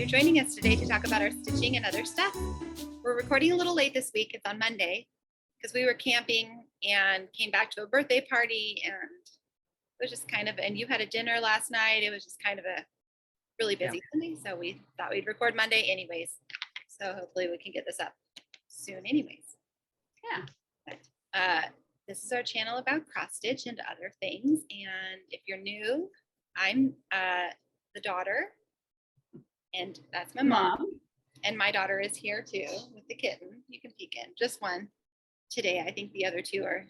you're joining us today to talk about our stitching and other stuff. We're recording a little late this week. It's on Monday because we were camping and came back to a birthday party, and it was just kind of, and you had a dinner last night. It was just kind of a really busy Sunday, so we thought we'd record Monday anyways. So hopefully we can get this up soon anyways. Yeah. But, this is our channel about cross stitch and other things. And if you're new, I'm the daughter, and that's my mom. And my daughter is here too with the kitten. You can peek in. Just one today. I think the other two are,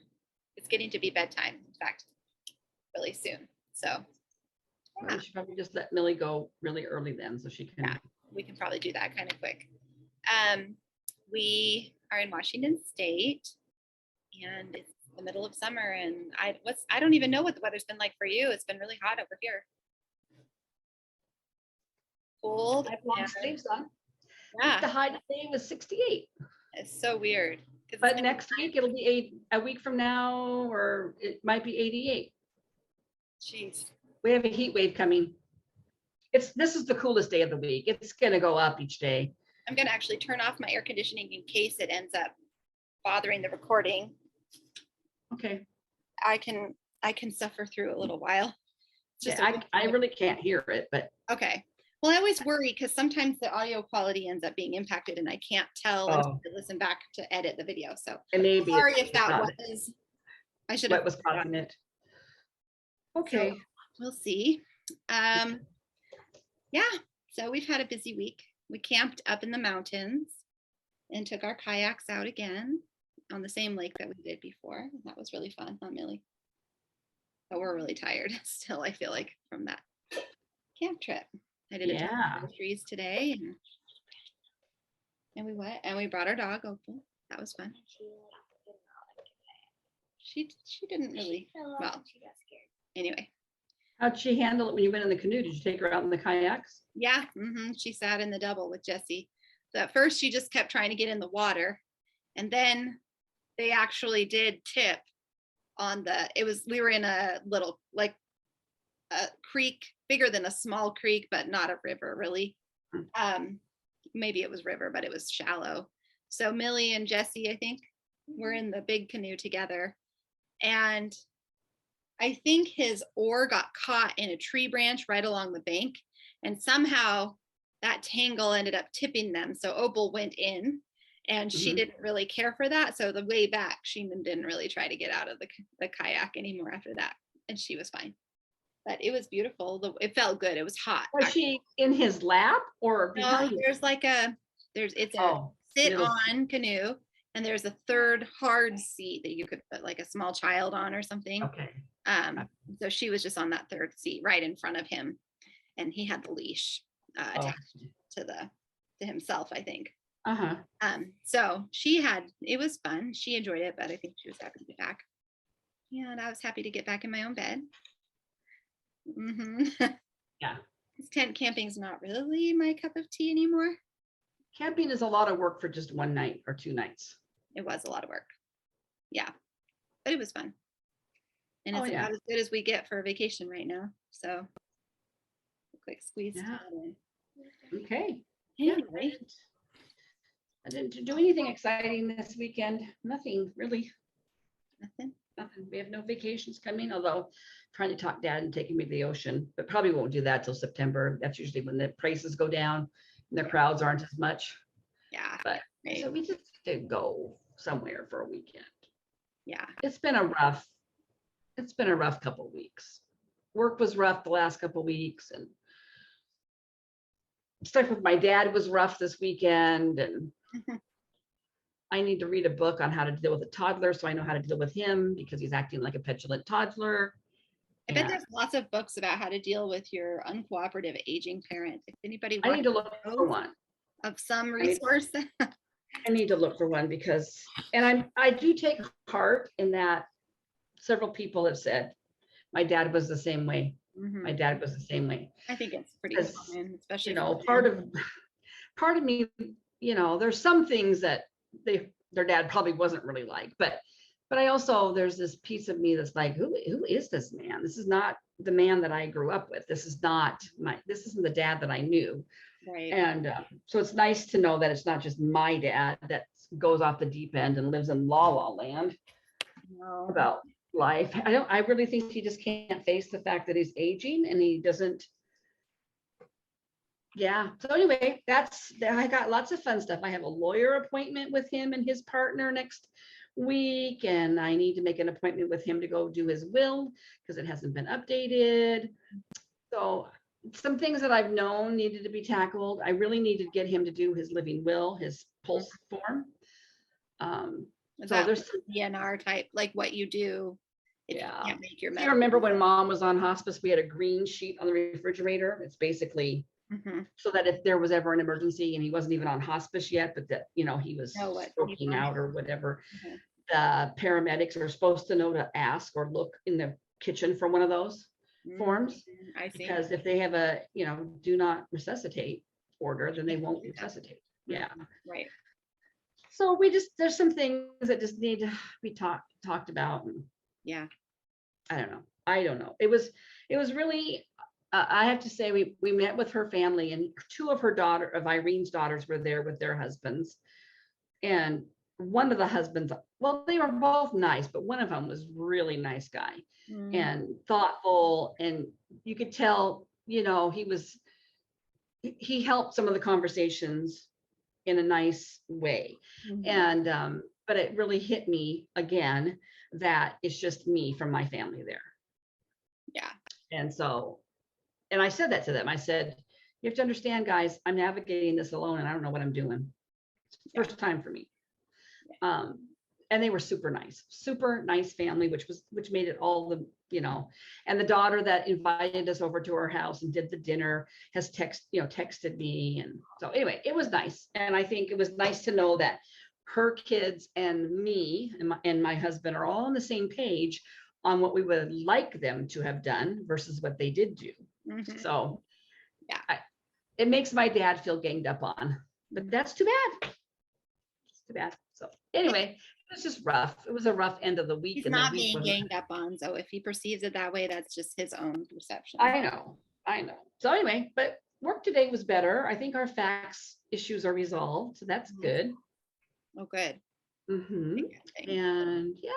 it's getting to be bedtime. In fact, really soon. So yeah. We should probably just let Millie go really early then so she can. Yeah, we can probably do that kind of quick. We are in Washington State, and it's the middle of summer, and I don't even know what the weather's been like for you. It's been really hot over here. Cold. I have long sleeves on. Yeah. The high today was 68. It's so weird. But next week it'll be a week from now, or it might be 88. Jeez. We have a heat wave coming. This is the coolest day of the week. It's gonna go up each day. I'm gonna actually turn off my air conditioning in case it ends up bothering the recording. Okay. I can suffer through a little while. I really can't hear it, but okay. Well, I always worry because sometimes the audio quality ends up being impacted, and I can't tell until I listen back to edit the video. So maybe sorry if that was. I should have. What was causing it? Okay. So we'll see. Yeah. So we've had a busy week. We camped up in the mountains and took our kayaks out again on the same lake that we did before. That was really fun, huh, Millie? But we're really tired still, I feel like, from that camp trip. I did a ton of trees today, and we went and we brought our dog Opal. That was fun. She didn't really well. Anyway. How'd she handle it when you went in the canoe? Did you take her out in the kayaks? Yeah, she sat in the double with Jessie. So at first she just kept trying to get in the water, and then they actually did tip on we were in a little, like a creek, bigger than a small creek, but not a river really. Maybe it was river, but it was shallow. So Millie and Jessie, I think, were in the big canoe together, and I think his oar got caught in a tree branch right along the bank, and somehow that tangle ended up tipping them. So Opal went in, and she didn't really care for that. So the way back, she didn't really try to get out of the kayak anymore after that, and she was fine. But it was beautiful. It felt good. It was hot. Was she in his lap or behind? No, it's a sit-on canoe, and there's a third hard seat that you could put like a small child on or something. Okay. So she was just on that third seat right in front of him, and he had the leash attached to himself, I think. So it was fun. She enjoyed it, but I think she was happy to be back. Yeah, and I was happy to get back in my own bed. Yeah. Tent camping's not really my cup of tea anymore. Camping is a lot of work for just one night or 2 nights. It was a lot of work. Yeah, but it was fun. And it's about as good as we get for a vacation right now. So a quick squeeze. Yeah. Okay. Anyway. I didn't do anything exciting this weekend. Nothing really. Nothing. We have no vacations coming, although trying to talk Dad and taking me to the ocean, but probably won't do that till September. That's usually when the prices go down and the crowds aren't as much. Yeah. But so we just did go somewhere for a weekend. Yeah. It's been a rough couple of weeks. Work was rough the last couple of weeks, and stuff with my dad was rough this weekend, and I need to read a book on how to deal with a toddler so I know how to deal with him because he's acting like a petulant toddler. I bet there's lots of books about how to deal with your uncooperative aging parent. If anybody wants, I need to look for one of some resource. I need to look for one because, and I do take heart in that several people have said my dad was the same way. My dad was the same way. I think it's pretty common, especially part of me, there's some things that their dad probably wasn't really like, but I also, there's this piece of me that's like, who is this man? This is not the man that I grew up with. This isn't the dad that I knew. Right. And so it's nice to know that it's not just my dad that goes off the deep end and lives in la la land No. about life. I really think he just can't face the fact that he's aging and he doesn't. Yeah. So anyway, I got lots of fun stuff. I have a lawyer appointment with him and his partner next week, and I need to make an appointment with him to go do his will because it hasn't been updated. So some things that I've known needed to be tackled. I really need to get him to do his living will, his pulse form. So there's some DNR type, like what you do if Yeah. you can't make your Do you remember when mom was on hospice, we had a green sheet on the refrigerator? It's basically so that if there was ever an emergency and he wasn't even on hospice yet, but that, he was stroking out or whatever, the paramedics are supposed to know to ask or look in the kitchen for one of those forms. I see. Because if they have a, do not resuscitate order, then they won't resuscitate. Yeah. Right. So there's some things that just need to be talked about. And yeah. I don't know. It was really, I have to say, we met with her family, and two of Irene's daughters were there with their husbands. And one of the husbands, well, they were both nice, but one of them was really nice guy and thoughtful. And you could tell, he helped some of the conversations in a nice way. And, but it really hit me again that it's just me from my family there. Yeah. And so, and I said that to them. I said, you have to understand, guys, I'm navigating this alone and I don't know what I'm doing. It's the first time for me. And they were super nice family, which made it all the, and the daughter that invited us over to her house and did the dinner has texted me. And so anyway, it was nice. And I think it was nice to know that her kids and me and my husband are all on the same page on what we would like them to have done versus what they did do. So yeah, it makes my dad feel ganged up on, but that's too bad. It's too bad. So anyway, it was just rough. It was a rough end of the week. He's not being ganged up on. So if he perceives it that way, that's just his own perception. I know. So anyway, but work today was better. I think our fax issues are resolved. So that's good. Oh, good. And yeah,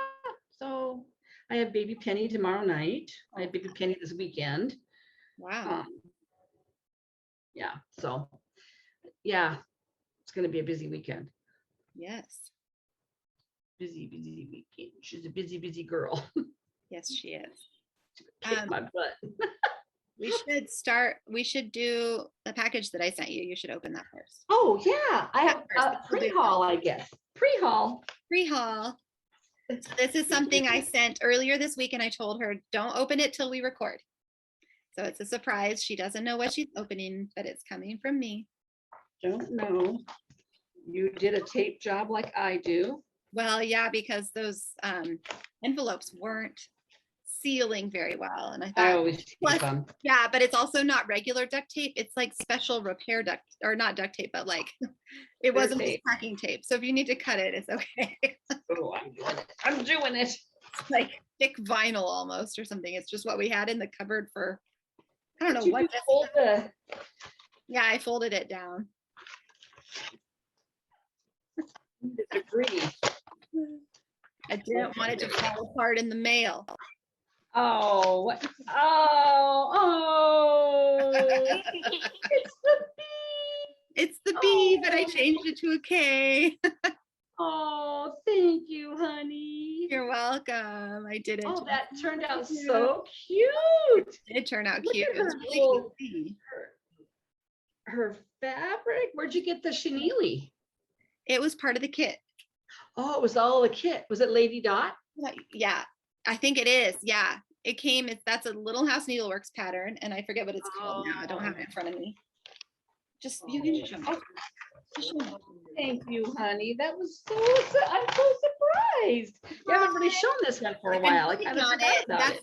so I have baby Penny tomorrow night. I have baby Penny this weekend. Wow. Yeah. So yeah, it's going to be a busy weekend. Yes. Busy weekend. She's a busy girl. Yes, she is. Kick my butt. We should do the package that I sent you. You should open that first. Oh yeah. I have a pre-haul, I guess. Pre-haul. So this is something I sent earlier this week, and I told her, don't open it till we record. So it's a surprise. She doesn't know what she's opening, but it's coming from me. Don't know. You did a tape job like I do. Well, yeah, because those envelopes weren't sealing very well. And I thought, I always keep them. Yeah, but it's also not regular duct tape. It's like special repair duct, or not duct tape, but like it wasn't just packing tape. So if you need to cut it, it's okay. Oh, I'm doing it. It's like thick vinyl almost or something. It's just what we had in the cupboard for, I don't know what. Yeah, I folded it down. Agree. I didn't want it to fall apart in the mail. Oh. It's the bee. It's the bee, but I changed it to a K. Oh, thank you, honey. You're welcome. I did it. Oh, that turned out so cute. It did turn out cute. It was really cute. Her fabric. Where'd you get the chenille? It was part of the kit. Oh, it was all the kit. Was it Lady Dot? Yeah, I think it is. Yeah, it came. That's a Little House Needleworks pattern, and I forget what it's called now. I don't have it in front of me. You can just show me. Thank you, honey. That was I'm so surprised. You haven't really shown this one for a while. I kind of forgot about it.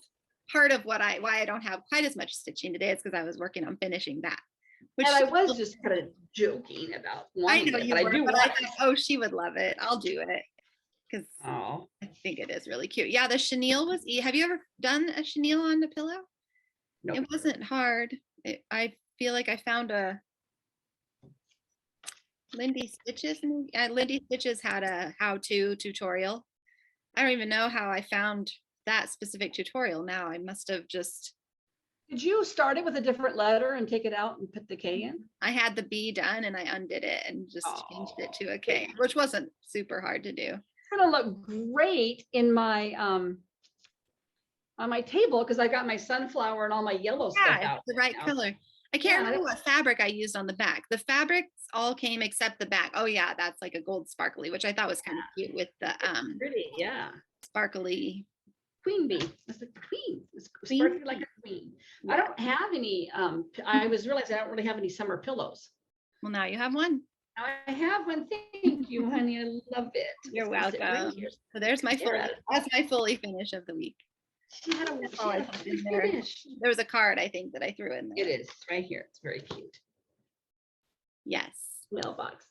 Part of why I don't have quite as much stitching today is because I was working on finishing that. And I was just kind of joking about wanting it, but I do want it. Oh, she would love it. I'll do it because I think it is really cute. Yeah, the chenille was. Have you ever done a chenille on the pillow? No. It wasn't hard. I feel like I found a Lindy Stitches. Lindy Stitches had a how-to tutorial. I don't even know how I found that specific tutorial now. I must have just, Did you start it with a different letter and take it out and put the K in? I had the B done and I undid it and just changed it to a K, yeah. which wasn't super hard to do. It's gonna look great in my on my table because I got my sunflower and all my yellow stuff Yeah, out. it's the right now. color. I can't Yeah, remember what fabric I used on the back. The fabrics all came except the back. Oh yeah, that's like a gold sparkly, which I thought was kind of cute with the Pretty, yeah. sparkly Queen bee. That's a queen. It's Queen sparkly like a queen. I Yeah. don't have any. I was realizing I don't really have any summer pillows. Well, now you have one. Now I have one. Thank you, honey. I love it. You're It's gonna sit right welcome. here. So there's my Stare fully. at it. That's my fully finish of the week. She had a, That's she all had I a put fully in there. finish. There was a card I think that I threw in there. It is right here. It's very cute. Yes. Mailboxes.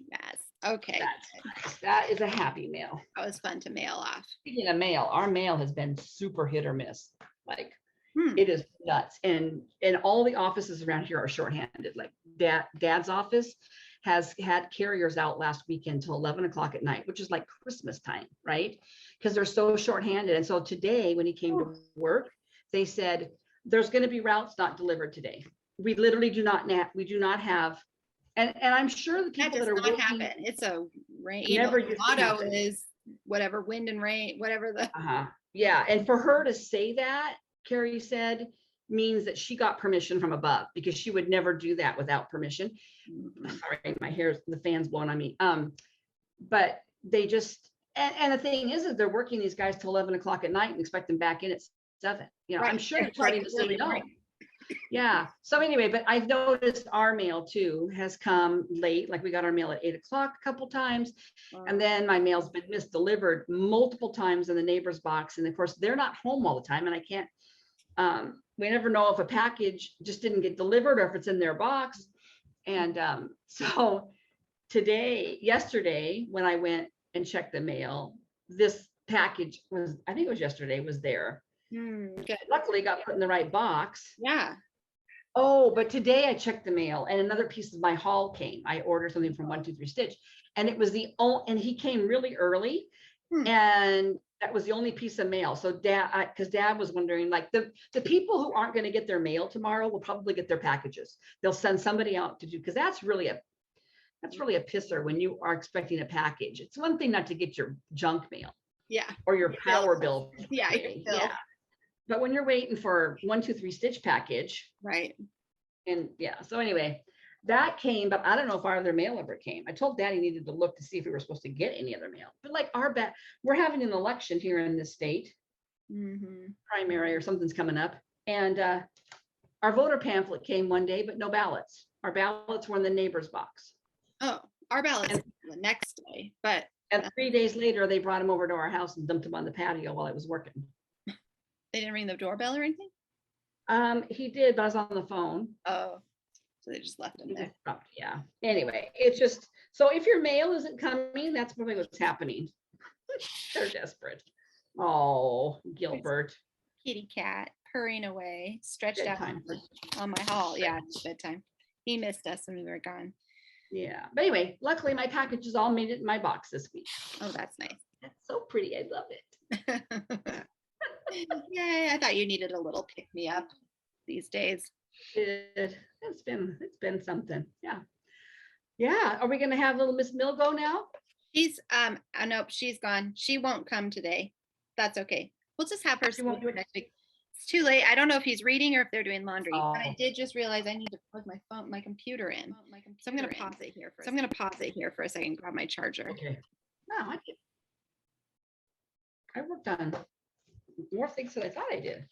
Yes. Okay. That's nice. That is a happy mail. That was fun to mail off. Speaking of mail, our mail has been super hit or miss. Like Hmm. it is nuts. And all the offices around here are shorthanded. Like dad's office has had carriers out last weekend till 11 o'clock at night, which is like Christmas time, right? Because they're so shorthanded. And so today when he came to work, they said, there's going to be routes not delivered today. We literally do not have, and I'm sure the That people does that are not working, happen. It's a rain. Never The used to motto happen. is whatever wind and rain, whatever the. Yeah. And for her to say that, Carrie said, means that she got permission from above because she would never do that without permission. Sorry, my hair, the fan's blowing on me. But they just, and the thing is they're working these guys till 11 o'clock at night and expect them back in at 7. You know, Right. I'm sure they're It's like starting to say really no. right. Yeah. So anyway, but I've noticed our mail too has come late. Like we got our mail at 8 o'clock a couple times. And then my mail's been misdelivered multiple times in the neighbor's box. And of course, they're not home all the time. And I can't, we never know if a package just didn't get delivered or if it's in their box. And so yesterday, when I went and checked the mail, this package was, I think it was yesterday, was there. Good. Luckily got put in the right box. Yeah. Oh, but today I checked the mail and another piece of my haul came. I ordered something from 123 Stitch and it was and he came really early and that was the only piece of mail. So because dad was wondering, like the people who aren't going to get their mail tomorrow will probably get their packages. They'll send somebody out to do, because that's really a pisser when you are expecting a package. It's one thing not to get your junk mail. Yeah. Or your power bill. Yeah. Yeah. But when you're waiting for 123 Stitch package. Right. And yeah, so anyway, that came, but I don't know if our other mail ever came. I told Daddy needed to look to see if we were supposed to get any other mail. But like we're having an election here in this state, primary or something's coming up. And our voter pamphlet came one day, but no ballots. Our ballots were in the neighbor's box. Oh, our ballots the next day, but. And 3 days later, they brought him over to our house and dumped him on the patio while I was working. They didn't ring the doorbell or anything? He did, but I was on the phone. Oh, so they just left him there. Yeah. Anyway, it's just, so if your mail isn't coming, that's probably what's happening. They're desperate. Oh, Gilbert. Kitty cat purring away, stretched Bedtime. out on my hall. Yeah, it's bedtime. He missed us when we were gone. Yeah. But anyway, luckily my packages all made it in my box this week. Oh, that's nice. That's so pretty. I love it. Yay, I thought you needed a little pick me up these days. It's been something. Yeah. Yeah. Are we gonna have little Miss Mill go now? She's nope, she's gone. She won't come today. That's okay. We'll just have her won't do it next week. It's too late. I don't know if he's reading or if they're doing laundry. Oh. But I did just realize I need to plug my computer in. So I'm gonna pause it here for a second, grab my charger. Okay. No, I worked on more things than I thought I did.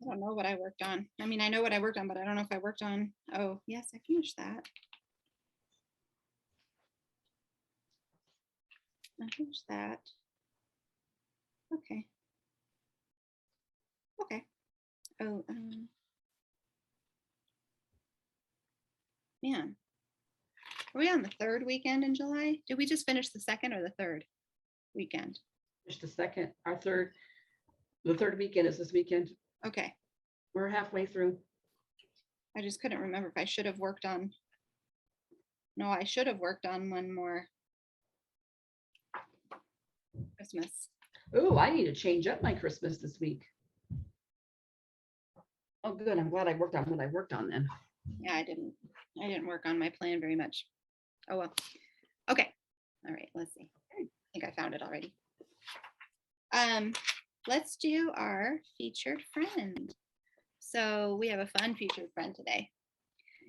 I don't know what I worked on. I mean, I know what I worked on, but I don't know if I worked on. Oh, yes, I finished that. I finished that. Okay. Okay. Oh, man. Are we on the third weekend in July? Did we just finish the second or the third weekend? Just the second, the third weekend is this weekend. Okay. We're halfway through. I just couldn't remember if I should have worked on. No, I should have worked on one more Christmas. Oh, I need to change up my Christmas this week. Oh, good. I'm glad I worked on what I worked on then. Yeah, I didn't work on my plan very much. Oh well. Okay. All right, let's see. I think I found it already. Let's do our featured friend. So we have a fun featured friend today.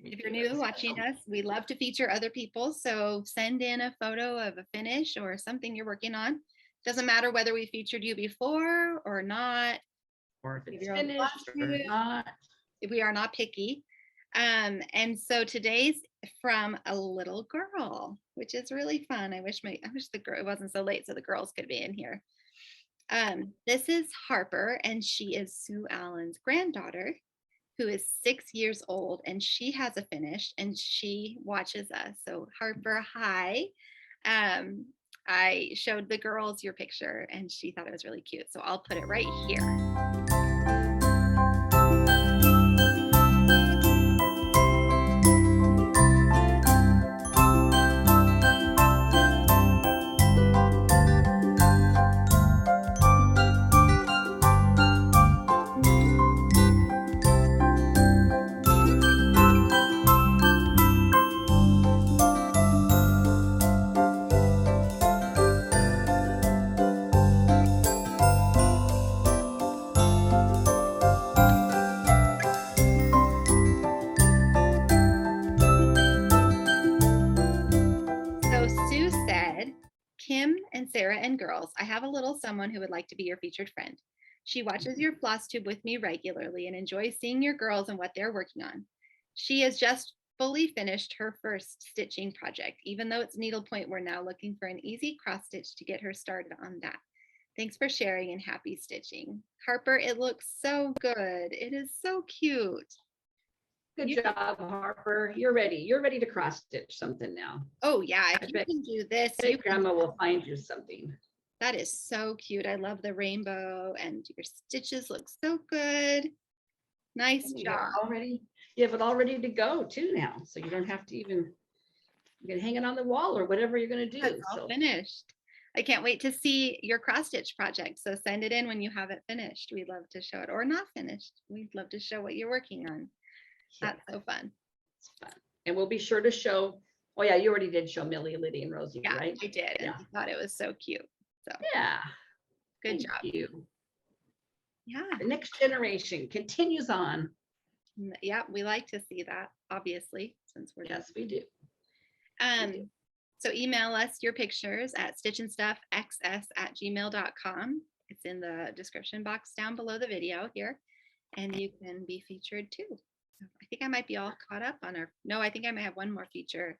If you're new watching us, we love to feature other people. So send in a photo of a finish or something you're working on. Doesn't matter whether we featured you before or not. Or if it's finished or not. We are not picky. And so today's from a little girl, which is really fun. I wish the girl, it wasn't so late so the girls could be in here. This is Harper, and she is Sue Allen's granddaughter, who is 6 years old, and she has a finish and she watches us. So Harper, hi. I showed the girls your picture and she thought it was really cute. So I'll put it right here. Kim and Sarah and girls, I have a little someone who would like to be your featured friend. She watches your Flosstube with me regularly and enjoys seeing your girls and what they're working on. She has just fully finished her first stitching project. Even though it's needlepoint, we're now looking for an easy cross stitch to get her started on that. Thanks for sharing and happy stitching. Harper, it looks so good. It is so cute. Good job, Harper. You're ready. You're ready to cross stitch something now. Oh yeah, if you can do this, Grandma will find you something. That is so cute. I love the rainbow and your stitches look so good. Nice job. You have it all ready to go too now. So you don't have to even, you can hang it on the wall or whatever you're going to do. It's all finished. I can't wait to see your cross stitch project. So send it in when you have it finished. We'd love to show it, or not finished. We'd love to show what you're working on. That's so fun. It's fun. And we'll be sure to show, oh yeah, you already did show Millie, Liddy, and Rosie, right? I did. And I thought it was so cute. So yeah. Good job. Thank you. Yeah. The next generation continues on. Yeah, we like to see that, obviously, since we're yes, we do. So email us your pictures at stitchandstuffxs@gmail.com. It's in the description box down below the video here, and you can be featured too. So I think I might be all caught up on our. No, I think I might have one more feature,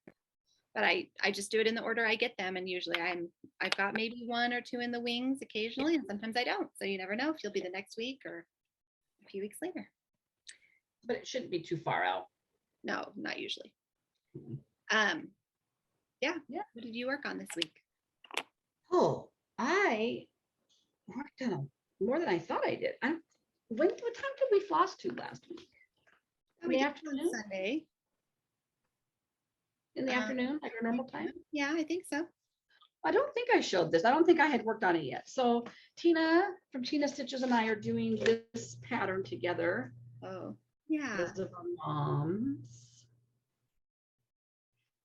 but I just do it in the order I get them, and usually I've got maybe one or two in the wings occasionally, and sometimes I don't. So you never know if you'll be the next week or a few weeks later. But it shouldn't be too far out. No, not usually. Yeah. What did you work on this week? Oh, I worked on more than I thought I did. What time did we Flosstube last week? In the afternoon? Sunday. In the afternoon, like our normal time? Yeah, I think so. I don't think I showed this. I don't think I had worked on it yet. So Tina from Tina Stitches and I are doing this pattern together. Oh, yeah. This is our moms.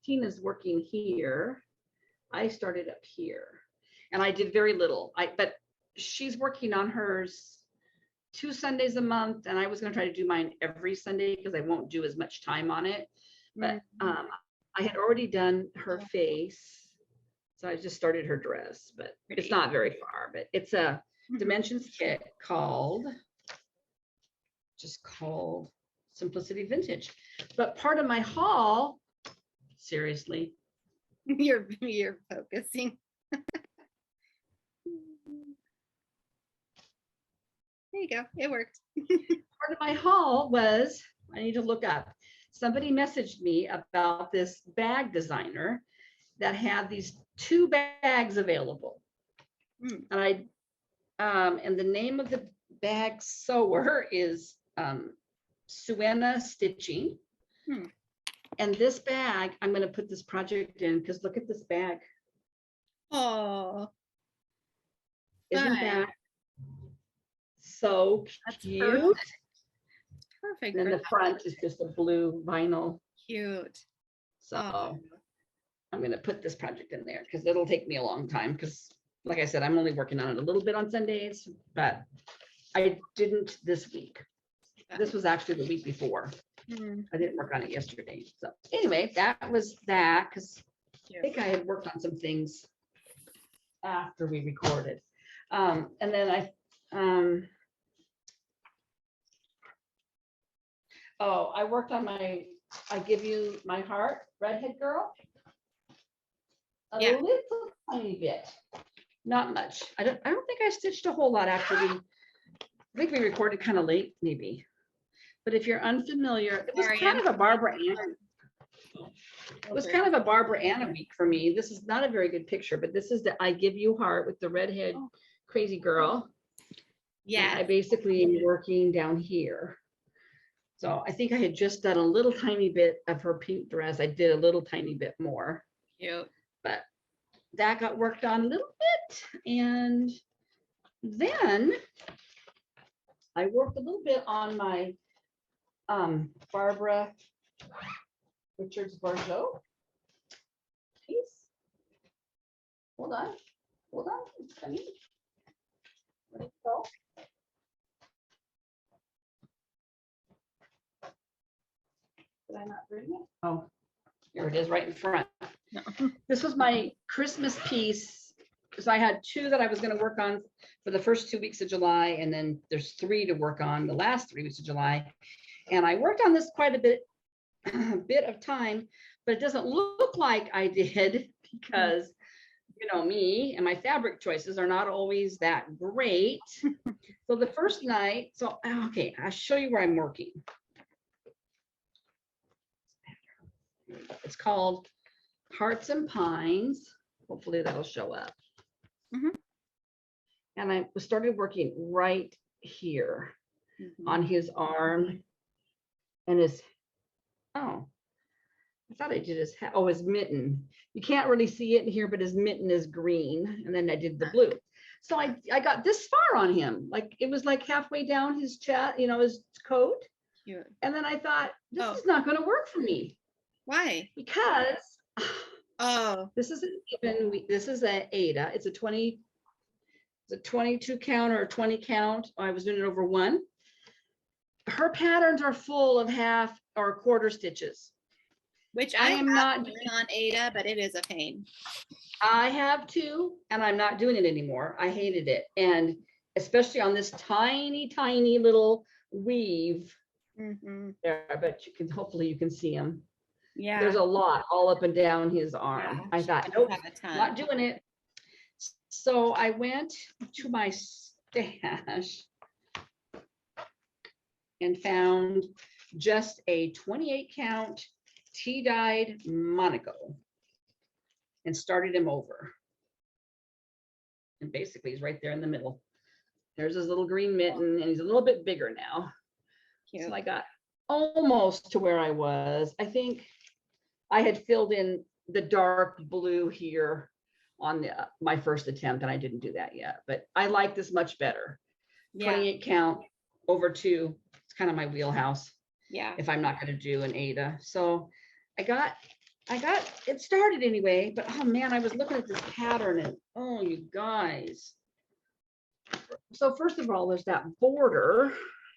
Tina's working here. I started up here and I did very little. But she's working on hers 2 Sundays a month, and I was going to try to do mine every Sunday because I won't do as much time on it. But I had already done her face, so I just started her dress, but it's not very far. But it's a dimensions kit called Simplicity Vintage. But part of my haul, seriously, you're focusing. There you go. It worked. Part of my haul was, I need to look up. Somebody messaged me about this bag designer that had these 2 bags available. And and the name of the bag sewer is Sienna stitching. Hmm. And this bag, I'm going to put this project in because look at this bag. Oh, Isn't fun. that so That's cute? perfect. Perfect. And then for the that. front is just a blue vinyl. Cute. So Oh. I'm going to put this project in there because it'll take me a long time because, like I said, I'm only working on it a little bit on Sundays, but I didn't this week. This was actually the week before. Hmm. I didn't work on it yesterday. So anyway, that was that because I Cute. think I had worked on some things after we recorded. And then I worked on my I Give You My Heart, Redhead Girl. A Yeah. little tiny bit. Not much. I don't think I stitched a whole lot after I think we recorded kind of late, maybe. But if you're unfamiliar, it was Sorry, kind I'm- of a Barbara Ann. It was kind of a Barbara Anna week for me. This is not a very good picture, but this is the I Give You Heart with the redhead crazy girl. Yeah. I basically am working down here. So I think I had just done a little tiny bit of her pink dress. I did a little tiny bit more, Cute. but that got worked on a little bit. And then I worked a little bit on my Barbara Richards Bourgeau piece. Hold on. It's coming. Where'd it go? Did I not bring it? Oh, here it is right in front. No. This was my Christmas piece. Because I had 2 that I was going to work on for the first 2 weeks of July, and then there's 3 to work on the last 3 weeks of July. And I worked on this quite a bit of time, but it doesn't look like I did because, you know, me and my fabric choices are not always that great. So the first night, okay, I'll show you where I'm working. It's called Hearts and Pines. Hopefully that'll show up. Mhm. And I started working right here on his arm and his, I thought I did his, his mitten. You can't really see it in here, but his mitten is green. And then I did the blue. So I got this far on him. Like it was like halfway down his chest, his coat. Cute. And then I thought, this is not going to work for me. Why? Because this isn't even, this is an Ada. It's a 22 count or a 20 count. I was doing it over 1. Her patterns are full of half or quarter stitches. which I am not doing on Ada, but it is a pain. I have 2, and I'm not doing it anymore. I hated it. And especially on this tiny, tiny little weave there, but hopefully you can see them. Yeah. There's a lot all up and down his arm. Yeah, I thought, she nope, does have a ton. not doing it. So I went to my stash and found just a 28 count tea-dyed Monaco and started him over. And basically he's right there in the middle. There's his little green mitten and he's a little bit bigger now. Cute. So I got almost to where I was. I think I had filled in the dark blue here on my first attempt, and I didn't do that yet, but I like this much better. Yeah. 28 count over 2. It's kind of my wheelhouse. Yeah. If I'm not going to do an Ada. So I got it started anyway, but oh man, I was looking at this pattern and oh, you guys. So first of all, there's that border.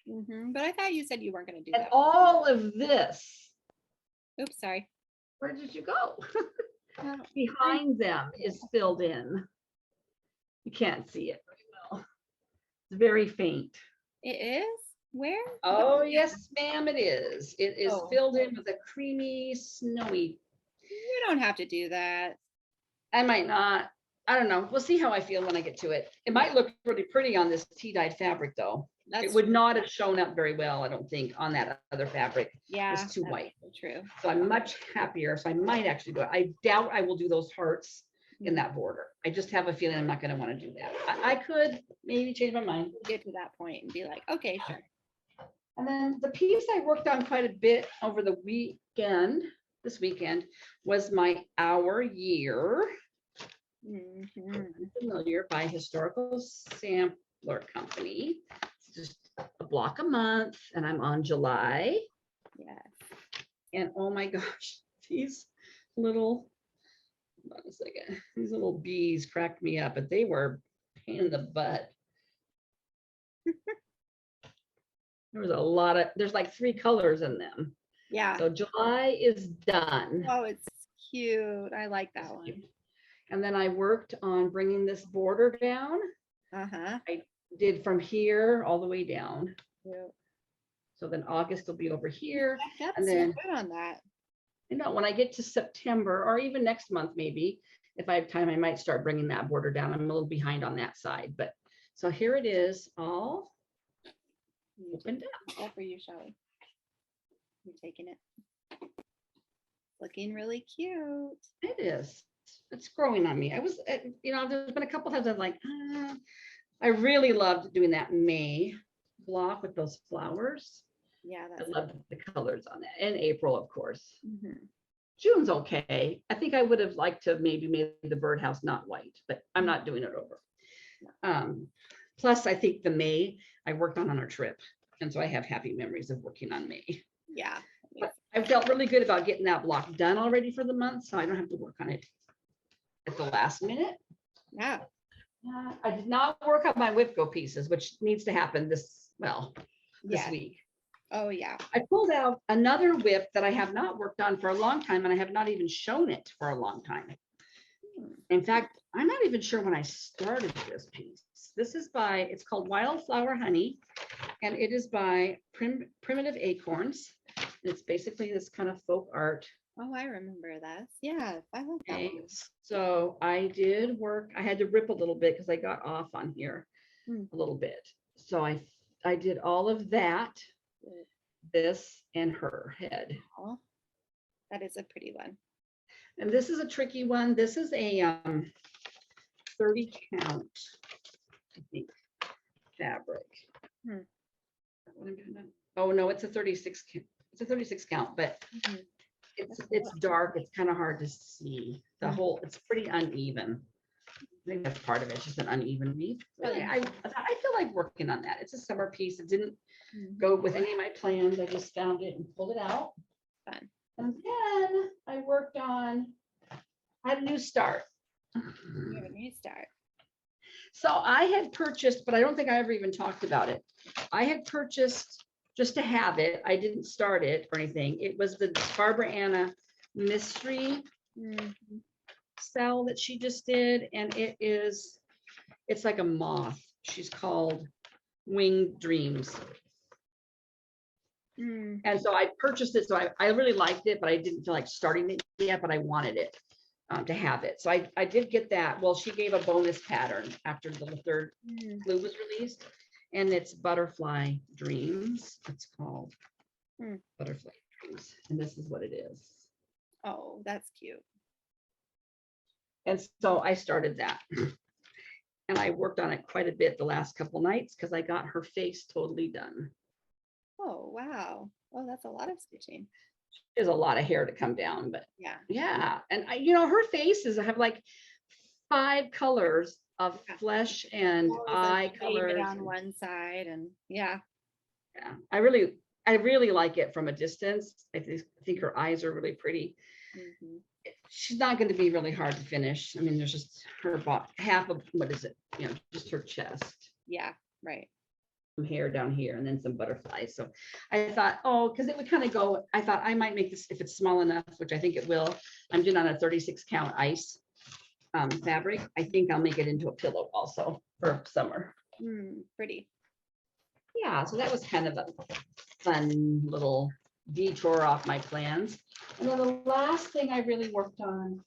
But I thought you said you weren't going to do And that. all of this. Oops, sorry. Where did you go? Behind them is filled in. You can't see it very well. It's very faint. It is? Where? Oh, yes, ma'am, it is. It is filled in with a creamy, snowy. You don't have to do that. I might not. I don't know. We'll see how I feel when I get to it. It might look really pretty on this tea-dyed fabric, though. It would not have shown up very well, I don't think, on that other fabric. Yeah. It's too white. True. So I'm much happier. So I might actually do it. I doubt I will do those hearts in that border. I just have a feeling I'm not going to want to do that. I could maybe change my mind. Get to that point and be like, okay, sure. And then the piece I worked on quite a bit over the weekend, this weekend, was my Our Year. Familiar by Historical Sampler Company. It's just a block a month, and I'm on July. Yeah. And oh my gosh, these little, hold on a second, these little bees cracked me up, but they were a pain in the butt. There was a lot of, there's like 3 colors in them. Yeah. So July is done. Oh, it's cute. I like that one. And then I worked on bringing this border down. Uh-huh. I did from here all the way down. Cute. So then August will be over here. That's And so then, good on that. you know, when I get to September or even next month, maybe, if I have time, I might start bringing that border down. I'm a little behind on that side, but so here it is all opened up. All for you, Shelly. You're taking it. Looking really cute. It is. It's growing on me. I was, you know, there's been a couple times I'm like, I really loved doing that May block with those flowers. Yeah, I that's loved the colors on that. And April, of course. Mhm. June's okay. I think I would have liked to have maybe made the birdhouse not white, but I'm not doing it over. Plus, I think the May I worked on our trip. And so I have happy memories of working on May. Yeah. But I felt really good about getting that block done already for the month, so I don't have to work on it at the last minute. Yeah. I did not work on my Whipco pieces, which needs to happen this Yeah. week. Oh, yeah. I pulled out another whip that I have not worked on for a long time, and I have not even shown it for a long time. In fact, I'm not even sure when I started this piece. This is by, it's called Wildflower Honey, and it is by Primitive Acorns. It's basically this kind of folk art. Oh, I remember that. Yeah, I like that Okay, one. so I did work, I had to rip a little bit because I got off on here a little bit. So I did all of that, this and her head. Oh, that is a pretty one. And this is a tricky one. This is a 30 count, I think, fabric. Oh no, it's a 36 count. It's a 36 count, but it's dark. It's kind of hard to see. The whole, it's pretty uneven. I think that's part of it. It's just an uneven weave. I feel like working on that. It's a summer piece. It didn't go with any of my plans. I just found it and pulled it out. Fun. And then I worked on, I had a new start. You have a new start. So I had purchased, but I don't think I ever even talked about it. I had purchased just to have it. I didn't start it or anything. It was the Barbara Anna mystery SAL that she just did. And it's like a moth. She's called Winged Dreams. And so I purchased it. So I really liked it, but I didn't feel like starting it yet, but I wanted it to have it. So I did get that. Well, she gave a bonus pattern after the 3rd glue was released, and it's Butterfly Dreams. It's called Butterfly Dreams. And this is what it is. Oh, that's cute. And so I started that. And I worked on it quite a bit the last couple nights because I got her face totally done. Oh, wow. Oh, that's a lot of stitching. There's a lot of hair to come down, but yeah. And her faces have like 5 colors of flesh and eye colors on one side, and I really like it from a distance. I think her eyes are really pretty. She's not going to be really hard to finish. I mean, there's just her half of, what is it, just her chest. Yeah, right. Some hair down here and then some butterflies. So I thought, because it would kind of go, I thought I might make this, if it's small enough, which I think it will. I'm doing on a 36 count ice fabric. I think I'll make it into a pillow also for summer. Pretty. Yeah, so that was kind of a fun little detour off my plans. And then the last thing I really worked on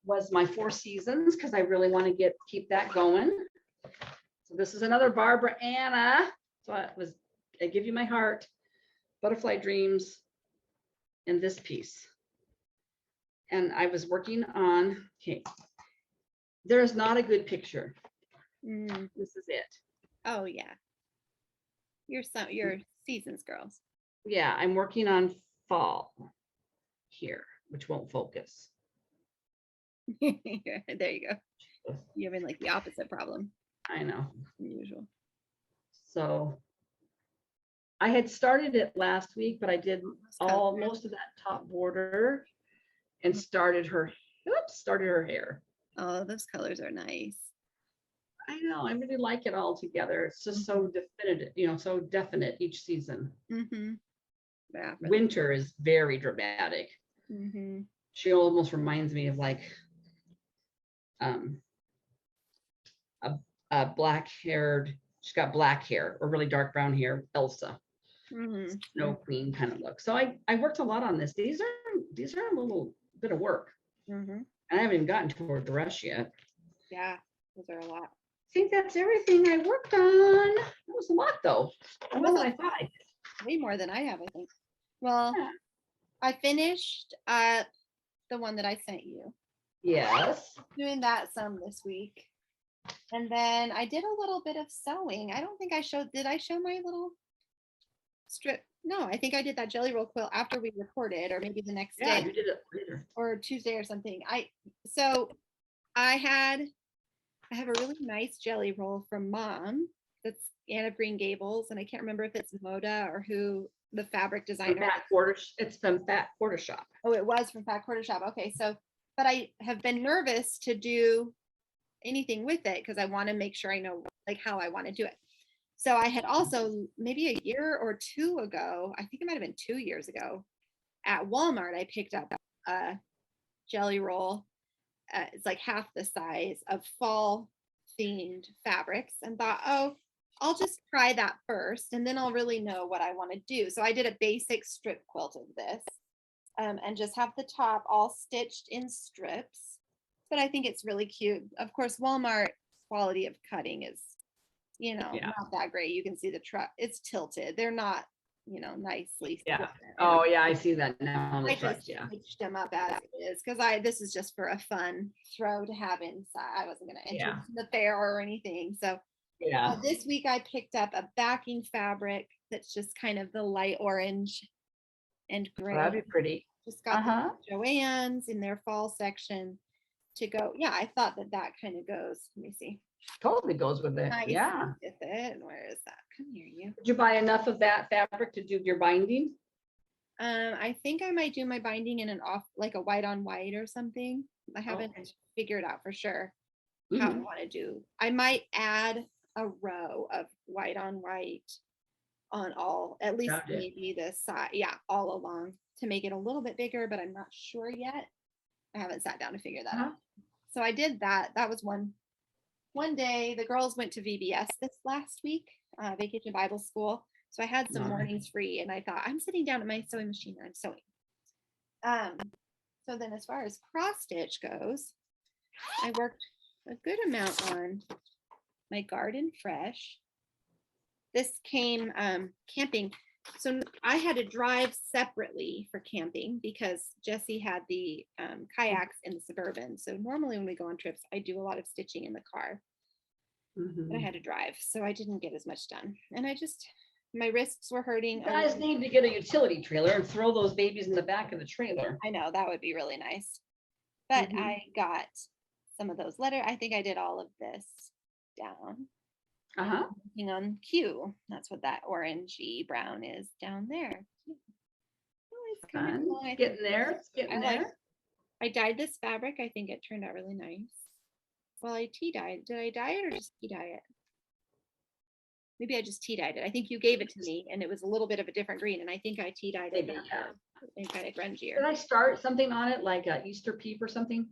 was my 4 seasons, because I really want to keep that going. So this is another Barbara Anna. So I give you my heart, Butterfly Dreams, and this piece. And I was working on, there is not a good picture. This is it. Oh yeah. You're Seasons, girls. Yeah, I'm working on fall here, which won't focus. There you go. You're having like the opposite problem I know. than usual. So I had started it last week, but I did most of that top border and started her hair. Oh, those colors are nice. I know, I really like it all together. It's just so definitive, so definite each season. Yeah, Winter is very dramatic. She almost reminds me of like a black-haired, she's got black hair or really dark brown hair, Elsa. Snow Queen kind of look. So I worked a lot on this. These are a little bit of work. And I haven't even gotten to her dress yet. Yeah, those are a lot. I think that's everything I worked on. That was a lot though. More than I thought I did. Way more than I have, I think. Well, yeah. I finished the one that I sent you. Yes. Doing that some this week. And then I did a little bit of sewing. I don't think I showed, did I show my little strip? No, I think I did that jelly roll quilt after we recorded, or maybe the next day. You did it later. Or Tuesday or something. I have a really nice jelly roll from Mom that's Anne of Green Gables, and I can't remember if it's Moda or who the fabric designer. It's from Fat Quarter Shop. Oh, it was from Fat Quarter Shop. Okay, so, but I have been nervous to do anything with it because I want to make sure I know like how I want to do it. So I had also maybe a year or two ago, I think it might have been 2 years ago, at Walmart, I picked up a jelly roll. It's like half the size of fall themed fabrics and thought, oh, I'll just try that first and then I'll really know what I want to do. So I did a basic strip quilt of this and just have the top all stitched in strips. But I think it's really cute. Of course, Walmart quality of cutting is, not that great. You can see the truck, it's tilted. They're not, nicely. Yeah. Oh yeah, I see that now on the trucks. Yeah. Stitched them up as it is because this is just for a fun throw to have inside. I wasn't going to enter the fair or anything. So this week I picked up a backing fabric that's just kind of the light orange and gray. That'd be pretty. Just got the Joann's in their fall section to go. Yeah, I thought that kind of goes. Let me see. Totally goes with it. Nice Yeah. with it. Where is that? Come here, you. Did you buy enough of that fabric to do your binding? I think I might do my binding in like a white on white or something. I haven't figured out for sure how I want to do. I might add a row of white on white on all, at least maybe the side, all along to make it a little bit bigger, but I'm not sure yet. I haven't sat down to figure that out. So I did that. That was one day. The girls went to VBS this last week, Vacation Bible School. So I had some mornings free and I thought, I'm sitting down at my sewing machine and I'm sewing. So then as far as cross stitch goes, I worked a good amount on my Garden Fresh. This came camping. So I had to drive separately for camping because Jesse had the kayaks in the Suburban. So normally when we go on trips, I do a lot of stitching in the car. But I had to drive, so I didn't get as much done. And my wrists were hurting. You guys need to get a utility trailer and throw those babies in the back of the trailer. I know, that would be really nice. But I got some of those letters. I think I did all of this down. Working on Q. That's what that orangey brown is down there. Oh, it's kind of cool. Getting there. It's getting there. I dyed this fabric. I think it turned out really nice. Well, I tea dyed. Did I dye it or just tea dye it? Maybe I just tea dyed it. I think you gave it to me and it was a little bit of a different green. And I think I tea dyed it and kind of grungier. Did I start something on it like a Easter peep or something?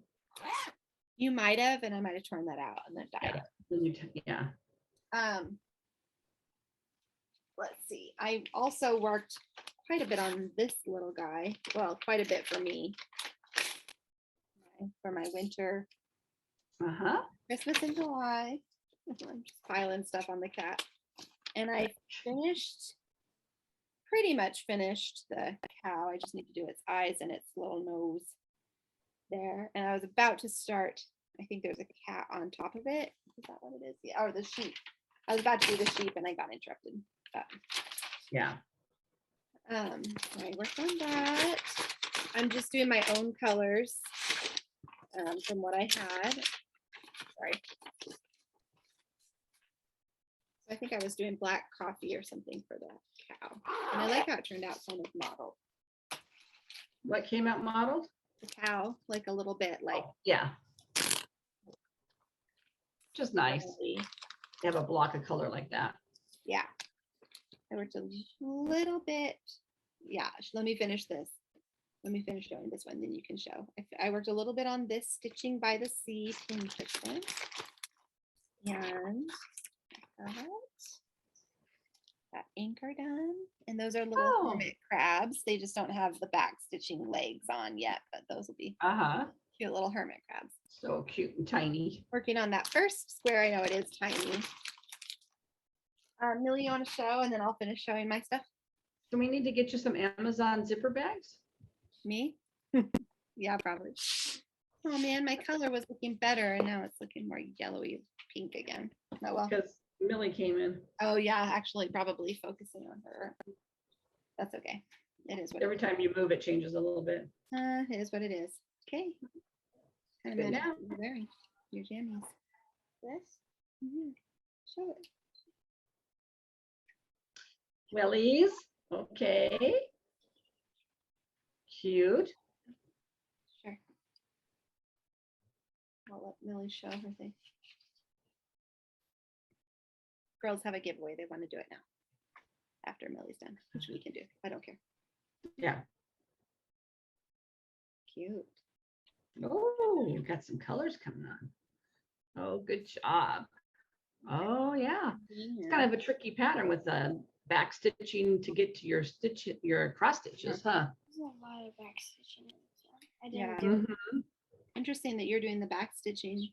You might have, and I might have torn that out and then dyed it. Let's see. I also worked quite a bit on this little guy. Well, quite a bit for me. For my winter. Christmas in July. I'm just piling stuff on the cat. And I pretty much finished the cow. I just need to do its eyes and its little nose there. And I was about to start, I think there's a cat on top of it. Is that what it is? Yeah, or the sheep. I was about to do the sheep and I got interrupted. But Yeah. So I worked on that. I'm just doing my own colors from what I had. Sorry. I think I was doing black coffee or something for the cow. And I like how it turned out kind of modeled. What came out modeled? The cow, like a little bit like. Yeah. Just nice to have a block of color like that. Yeah. I worked a little bit. Yeah, let me finish this. Let me finish showing this one, then you can show. I worked a little bit on this Stitching by the Sea pincushion. And that anchor done. And those are little hermit crabs. They just don't have the back stitching legs on yet, but those will be cute little hermit crabs. So cute and tiny. Working on that first square. I know it is tiny. Millie, you want to show, and then I'll finish showing my stuff. Do we need to get you some Amazon zipper bags? Me? Yeah, probably. Oh man, my color was looking better, and now it's looking more yellowy pink again. Oh well. Because Millie came in. Oh yeah, actually, probably focusing on her. That's okay. It is what. Every time you move, it changes a little bit. It is what it is. Okay. And Good then now. you're wearing your jammies. This. Show it. Wellies. Okay. Cute. Sure. I'll let Millie show her thing. Girls have a giveaway. They want to do it now. After Millie's done, which we can do. I don't care. Yeah. Cute. Oh, you've got some colors coming on. Oh, good job. Oh, yeah. It's kind of a tricky pattern with the back stitching to get to your stitch, your cross stitches, huh? There's a lot of back stitching. I Yeah. didn't do Interesting that you're doing the back stitching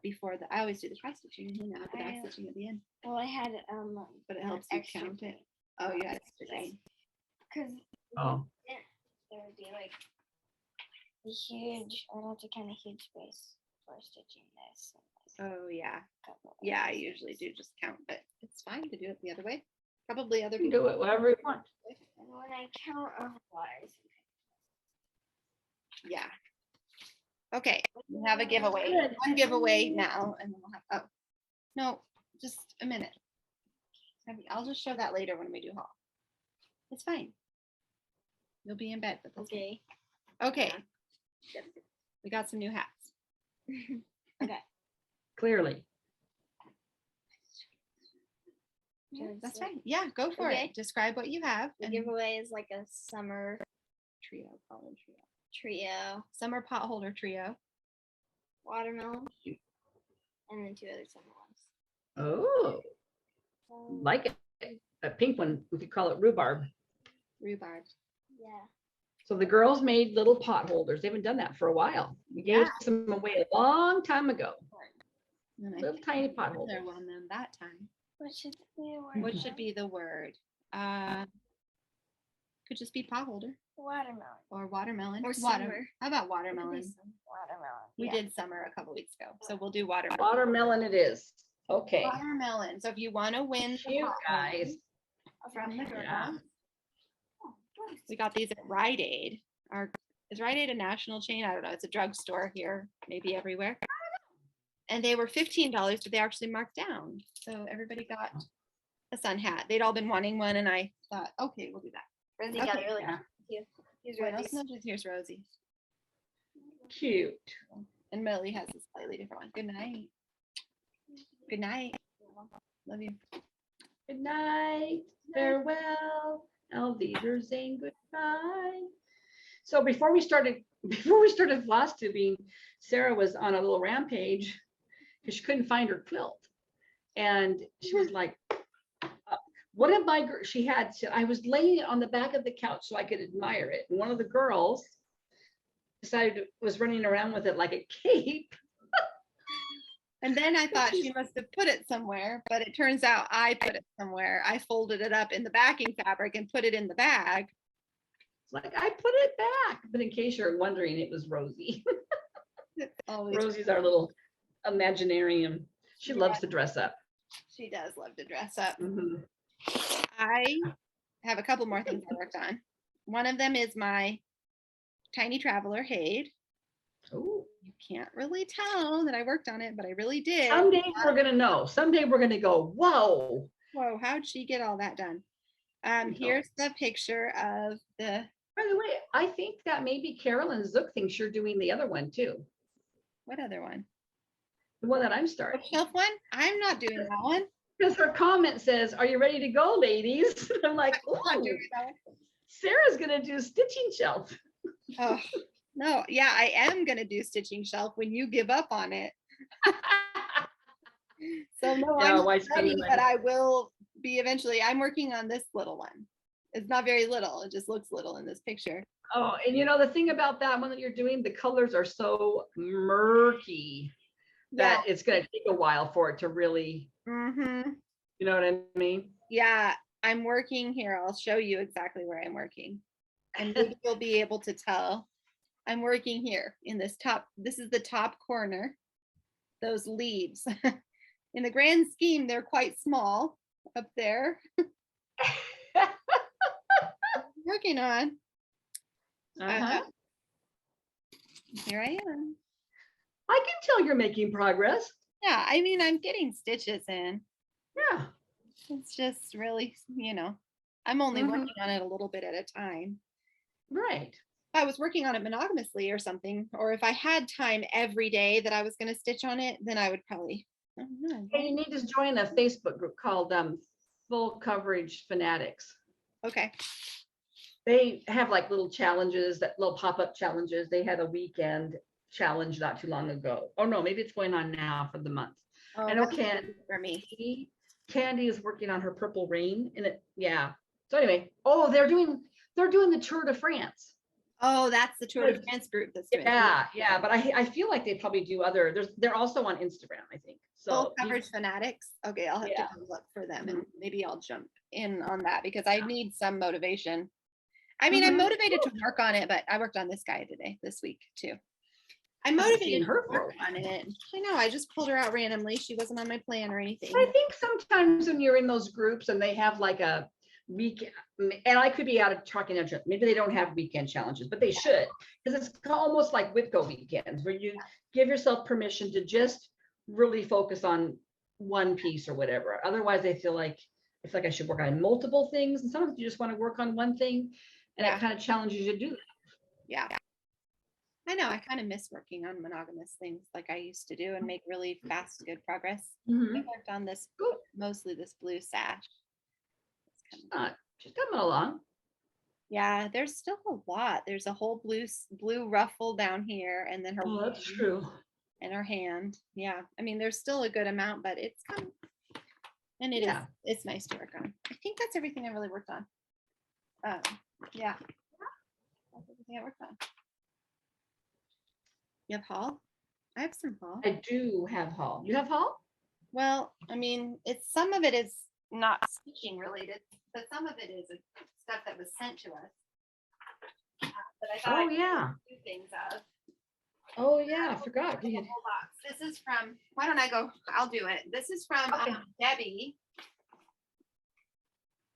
before the. I always do the cross stitching, and not the back stitching at the end. Well, I had But it helps you extra count it. Oh, you had extra green. because Oh, there would be like a huge, I would have to kind of huge space for stitching this. Oh yeah, Couple yeah. I usually do just count, but it's fine to do it the other way. Probably other you can people. do it whatever you want. And when I count otherwise, Yeah. Okay, we have a giveaway. One giveaway now, and then we'll have. Oh, no, just a minute. I'll just show that later when we do haul. It's fine. You'll be in bed, but that's okay. okay. We got some new hats. Okay. Clearly. That's fine. Yeah, go for Okay. it. Describe what you have. The And giveaway is like a summer trio, pollen trio. trio, Summer pot holder trio. watermelon, and then 2 other summer ones. Oh, like it. That pink one, we could call it rhubarb. Rhubarb. Yeah. So the girls made little pot holders. They haven't done that for a while. We gave some away a long time ago. And I Little think tiny pot there holders. one them that time. What should be the word? What should be the word? Could just be pot holder Watermelon. or watermelon. Or Water. summer. How about watermelon? Watermelon. We yeah. did summer a couple weeks ago, so we'll do watermelon. Watermelon it is. Okay. Watermelon. So if you want to win, the Cute, pot guys. from the Yeah. girls, we got these at Rite Aid. Is Rite Aid a national chain? I don't know. It's a drugstore here, maybe everywhere. And they were $15, but they actually marked down. So everybody got a sun hat. They'd all been wanting one, and I thought, okay, we'll do that. Rosie got Okay. it really Yeah. cute. Here's What Rosie's. else? No, here's Rosie. Cute. And Millie has a slightly different one. Good night. Good night. Love you. Good night. Farewell. Alvider saying goodbye. So before we started floss tubing, Sarah was on a little rampage because she couldn't find her quilt. And she was like, one of my girls, I was laying it on the back of the couch so I could admire it. And one of the girls was running around with it like a cape. And then I thought she must have put it somewhere, but it turns out I put it somewhere. I folded it up in the backing fabric and put it in the bag. It's like, I put it back. But in case you're wondering, it was Rosie. It's always Rosie's our little imaginarium. She loves to dress up. She does love to dress up. Mhm. I have a couple more things I worked on. One of them is my Tiny Traveler Hade. Ooh. You can't really tell that I worked on it, but I really did. Someday we're gonna know. Someday we're gonna go, whoa. Whoa, how'd she get all that done? Here's the picture of the. By the way, I think that maybe Carolyn Zook thinks you're doing the other one too. What other one? The one that I'm starting. Bookshelf one? I'm not doing that one. Because her comment says, "Are you ready to go, ladies?" I'm like, I'm not "Ooh, doing that one. Sarah's gonna do stitching shelf." Oh, no. Yeah, I am going to do stitching shelf when you give up on it. So no, Yeah, I'm why not spend ready, the but money? I will be eventually. I'm working on this little one. It's not very little. It just looks little in this picture. Oh, and you know the thing about that one that you're doing, the colors are so murky Yeah. that it's gonna take a while for it to really, Mm-hmm. you know what I mean? Yeah, I'm working here. I'll show you exactly where I'm working. And maybe you'll be able to tell. I'm working here in this top. This is the top corner. Those leaves. In the grand scheme, they're quite small up there. Working on. Uh-huh. Here I am. I can tell you're making progress. Yeah, I mean, I'm getting stitches in. Yeah. It's just really, I'm only Mhm. working on it a little bit at a time. Right. If I was working on it monogamously or something, or if I had time every day that I was going to stitch on it, then I would probably, I don't know. Hey, you need to join a Facebook group called Full Coverage Fanatics. Okay. They have like little challenges, that little pop-up challenges. They had a weekend challenge not too long ago. Oh no, maybe it's going on now for the month. Oh, I know that's for me. Candy is working on her Purple Rain, and yeah. So anyway, oh, they're doing the Tour de France. Oh, that's the Tour de France group that's doing it. Yeah. But I feel like they probably do other. They're also on Instagram, I think. So Full Coverage Fanatics. Okay, I'll have Yeah. to go look for them, and maybe I'll jump in on that because I need some motivation. I mean, I'm motivated to work on it, but I worked on this guy this week too. I'm motivated to work on it. I know, I just pulled her out randomly. She wasn't on my plan or anything. I think sometimes when you're in those groups and they have like a week, and I could be out of talking, maybe they don't have weekend challenges, but they should, because it's almost like Whitco weekends where you give yourself permission to just really focus on one piece or whatever. Otherwise, I feel like I should work on multiple things, and sometimes you just want to work on one thing, and it kind of challenges you to do that. Yeah. I know, I kind of miss working on monogamous things like I used to do and make really fast, good progress. I worked on this, mostly this blue sash. She's coming along. Yeah, there's still a lot. There's a whole blue ruffle down here, and then her. Oh, that's true. And her hand. Yeah, I mean, there's still a good amount, but it's coming. And it's nice to work on. I think that's everything I really worked on. Yeah, that's everything I worked on. You have haul? I have some haul. I do have haul. You have haul? Well, I mean, some of it is not stitching related, but some of it is stuff that was sent to us. But I thought I'd do things of. Oh yeah, I forgot. The whole box. This is from. Why don't I go? I'll do it. This is from Debbie,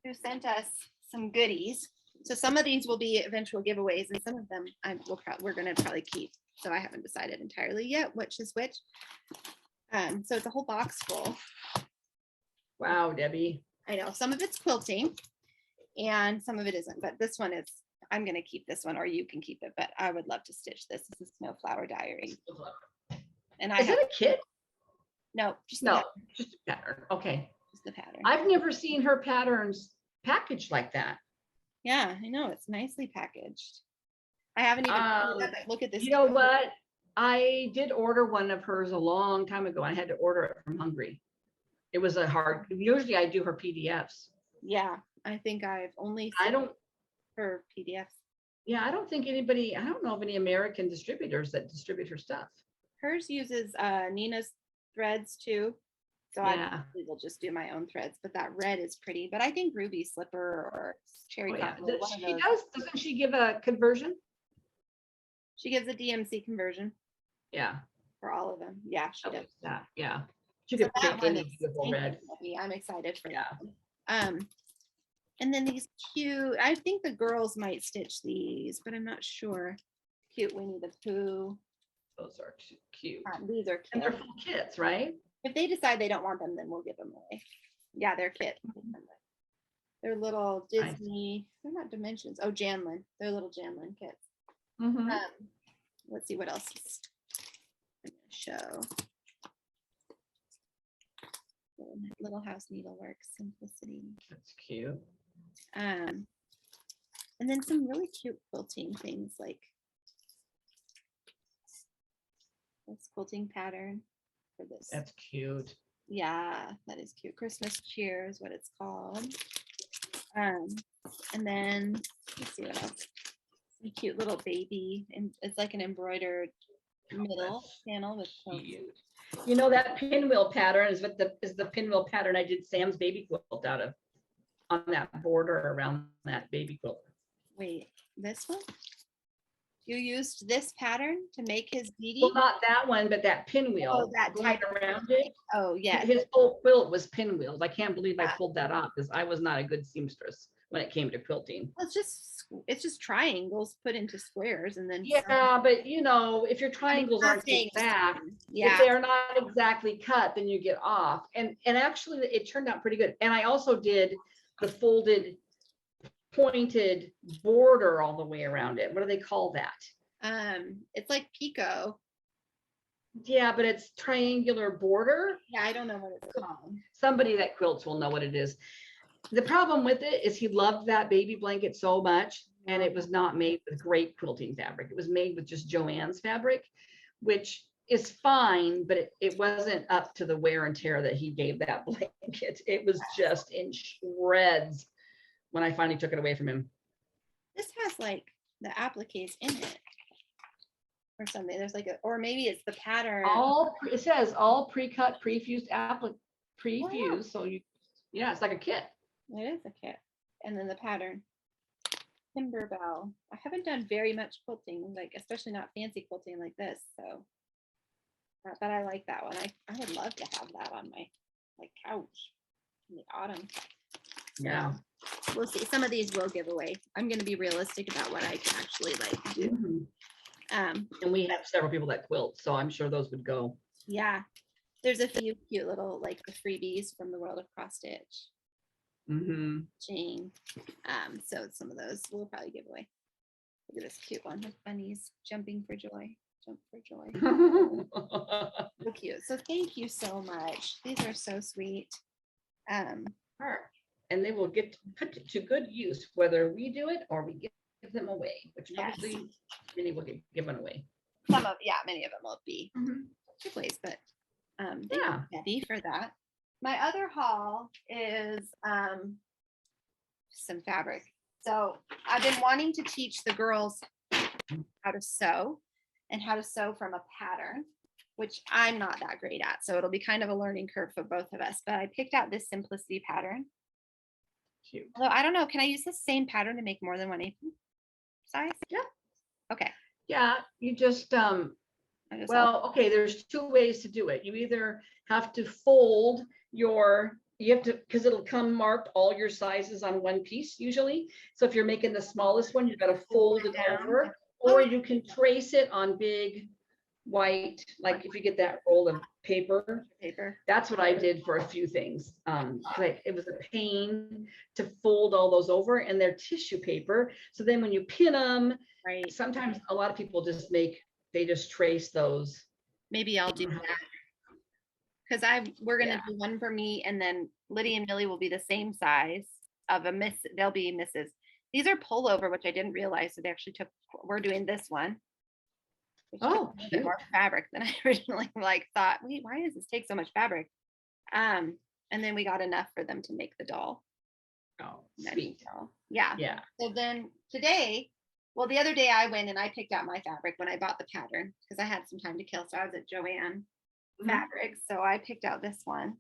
who sent us some goodies. So some of these will be eventual giveaways, and some of them we're going to probably keep. So I haven't decided entirely yet which is which. So it's a whole box full. Wow, Debbie. I know some of it's quilting, and some of it isn't. But this one is. I'm going to keep this one, or you can keep it. But I would love to stitch this. This is Snowflower Diary. And is it a kit? No, just a pattern. Okay. Just the pattern. I've never seen her patterns packaged like that. Yeah, I know, it's nicely packaged. I haven't even look at this. You know what? I did order one of hers a long time ago. I had to order it from Hungary. It was usually I do her PDFs. Yeah, I think I've only seen her PDFs. Yeah, I don't know of any American distributors that distribute her stuff. Hers uses Nina's threads too. So I will just do my own threads, but that red is pretty. But I think Ruby Slipper or Cherry Cocktail, Doesn't she give a conversion? She gives a DMC conversion. Yeah. For all of them. Yeah, she does. Yeah. You So could that pick one any is beautiful red. heavy. I'm excited for Yeah. that one. And then these cute, I think the girls might stitch these, but I'm not sure. Cute Winnie the Pooh. Those are cute. These are And cute. they're full kits, right? If they decide they don't want them, then we'll give them away. Yeah, they're kit. They're little Disney, they're not dimensions. Oh, Janlin. They're little Janlin kits. Mm-hmm. Let's see what else is I'm gonna show. Little House Needlework Simplicity. That's cute. And then some really cute quilting things like this quilting pattern for this. That's cute. Yeah, that is cute. Christmas Cheer is what it's called. And then let's see what else. Some cute little baby, and it's like an embroidered middle panel with quilts. Cute. You know, that pinwheel pattern is what the pinwheel pattern I did Sam's baby quilt out of, on that border around that baby quilt. Wait, this one? You used this pattern to make his beady? Well, not that one, but that pinwheel. Oh, that going type around it. Oh, yeah. His whole quilt was pinwheels. I can't believe I pulled that off because I was not a good seamstress when it came to quilting. Well, it's just triangles put into squares and then Yeah, but you know, if your triangles aren't exact, if they're not exactly cut, then you get off. And actually it turned out pretty good. And I also did the folded pointed border all the way around it. What do they call that? It's like picot. Yeah, but it's triangular border. Yeah, I don't know what it's called. Somebody that quilts will know what it is. The problem with it is he loved that baby blanket so much, and it was not made with great quilting fabric. It was made with just Joann's fabric, which is fine, but it wasn't up to the wear and tear that he gave that blanket. It was just in shreds when I finally took it away from him. This has like the appliques in it or something. There's like or maybe it's the pattern. It says all pre-cut, pre-fused pre-fused. So yeah, it's like a kit. It is a kit. And then the pattern. Timberbell. I haven't done very much quilting, like especially not fancy quilting like this. So but I like that one. I would love to have that on my couch in the autumn. Yeah. We'll see. Some of these will give away. I'm going to be realistic about what I can actually do. Mm-hmm. And we have several people that quilt, so I'm sure those would go. Yeah. There's a few cute little the freebies from the World of Cross Stitch. Mm-hmm. Jane. So some of those we'll probably give away. Look at this cute one with bunnies jumping for joy. Jump for joy. So cute. So thank you so much. These are so sweet. And they will get put to good use, whether we do it or we give them away, which obviously many will get given away. Many of them will be giveaways, but they're ready for that. My other haul is some fabric. So I've been wanting to teach the girls how to sew and how to sew from a pattern, which I'm not that great at. So it'll be kind of a learning curve for both of us. But I picked out this Simplicity pattern. Cute. Although I don't know, can I use the same pattern to make more than one apron size? Yeah. Okay. Yeah, you just there's two ways to do it. You either have to fold because it'll come marked all your sizes on one piece usually. So if you're making the smallest one, you've got to fold it over, or you can trace it on big white, like if you get that roll of paper. That's what I did for a few things. It was a pain to fold all those over, and they're tissue paper. So then when you pin them, sometimes a lot of people just trace those. Maybe I'll do that. Because we're gonna do one for me, and then Lydia and Millie will be the same size of a miss. They'll be misses. These are pullover, which I didn't realize. So they actually we're doing this one. A bit more fabric than I originally thought. Wait, why does this take so much fabric? And then we got enough for them to make the doll. Oh, sweet. Yeah. So then today, the other day I went and I picked out my fabric when I bought the pattern because I had some time to kill. So I was at Joann Fabrics. So I picked out this one.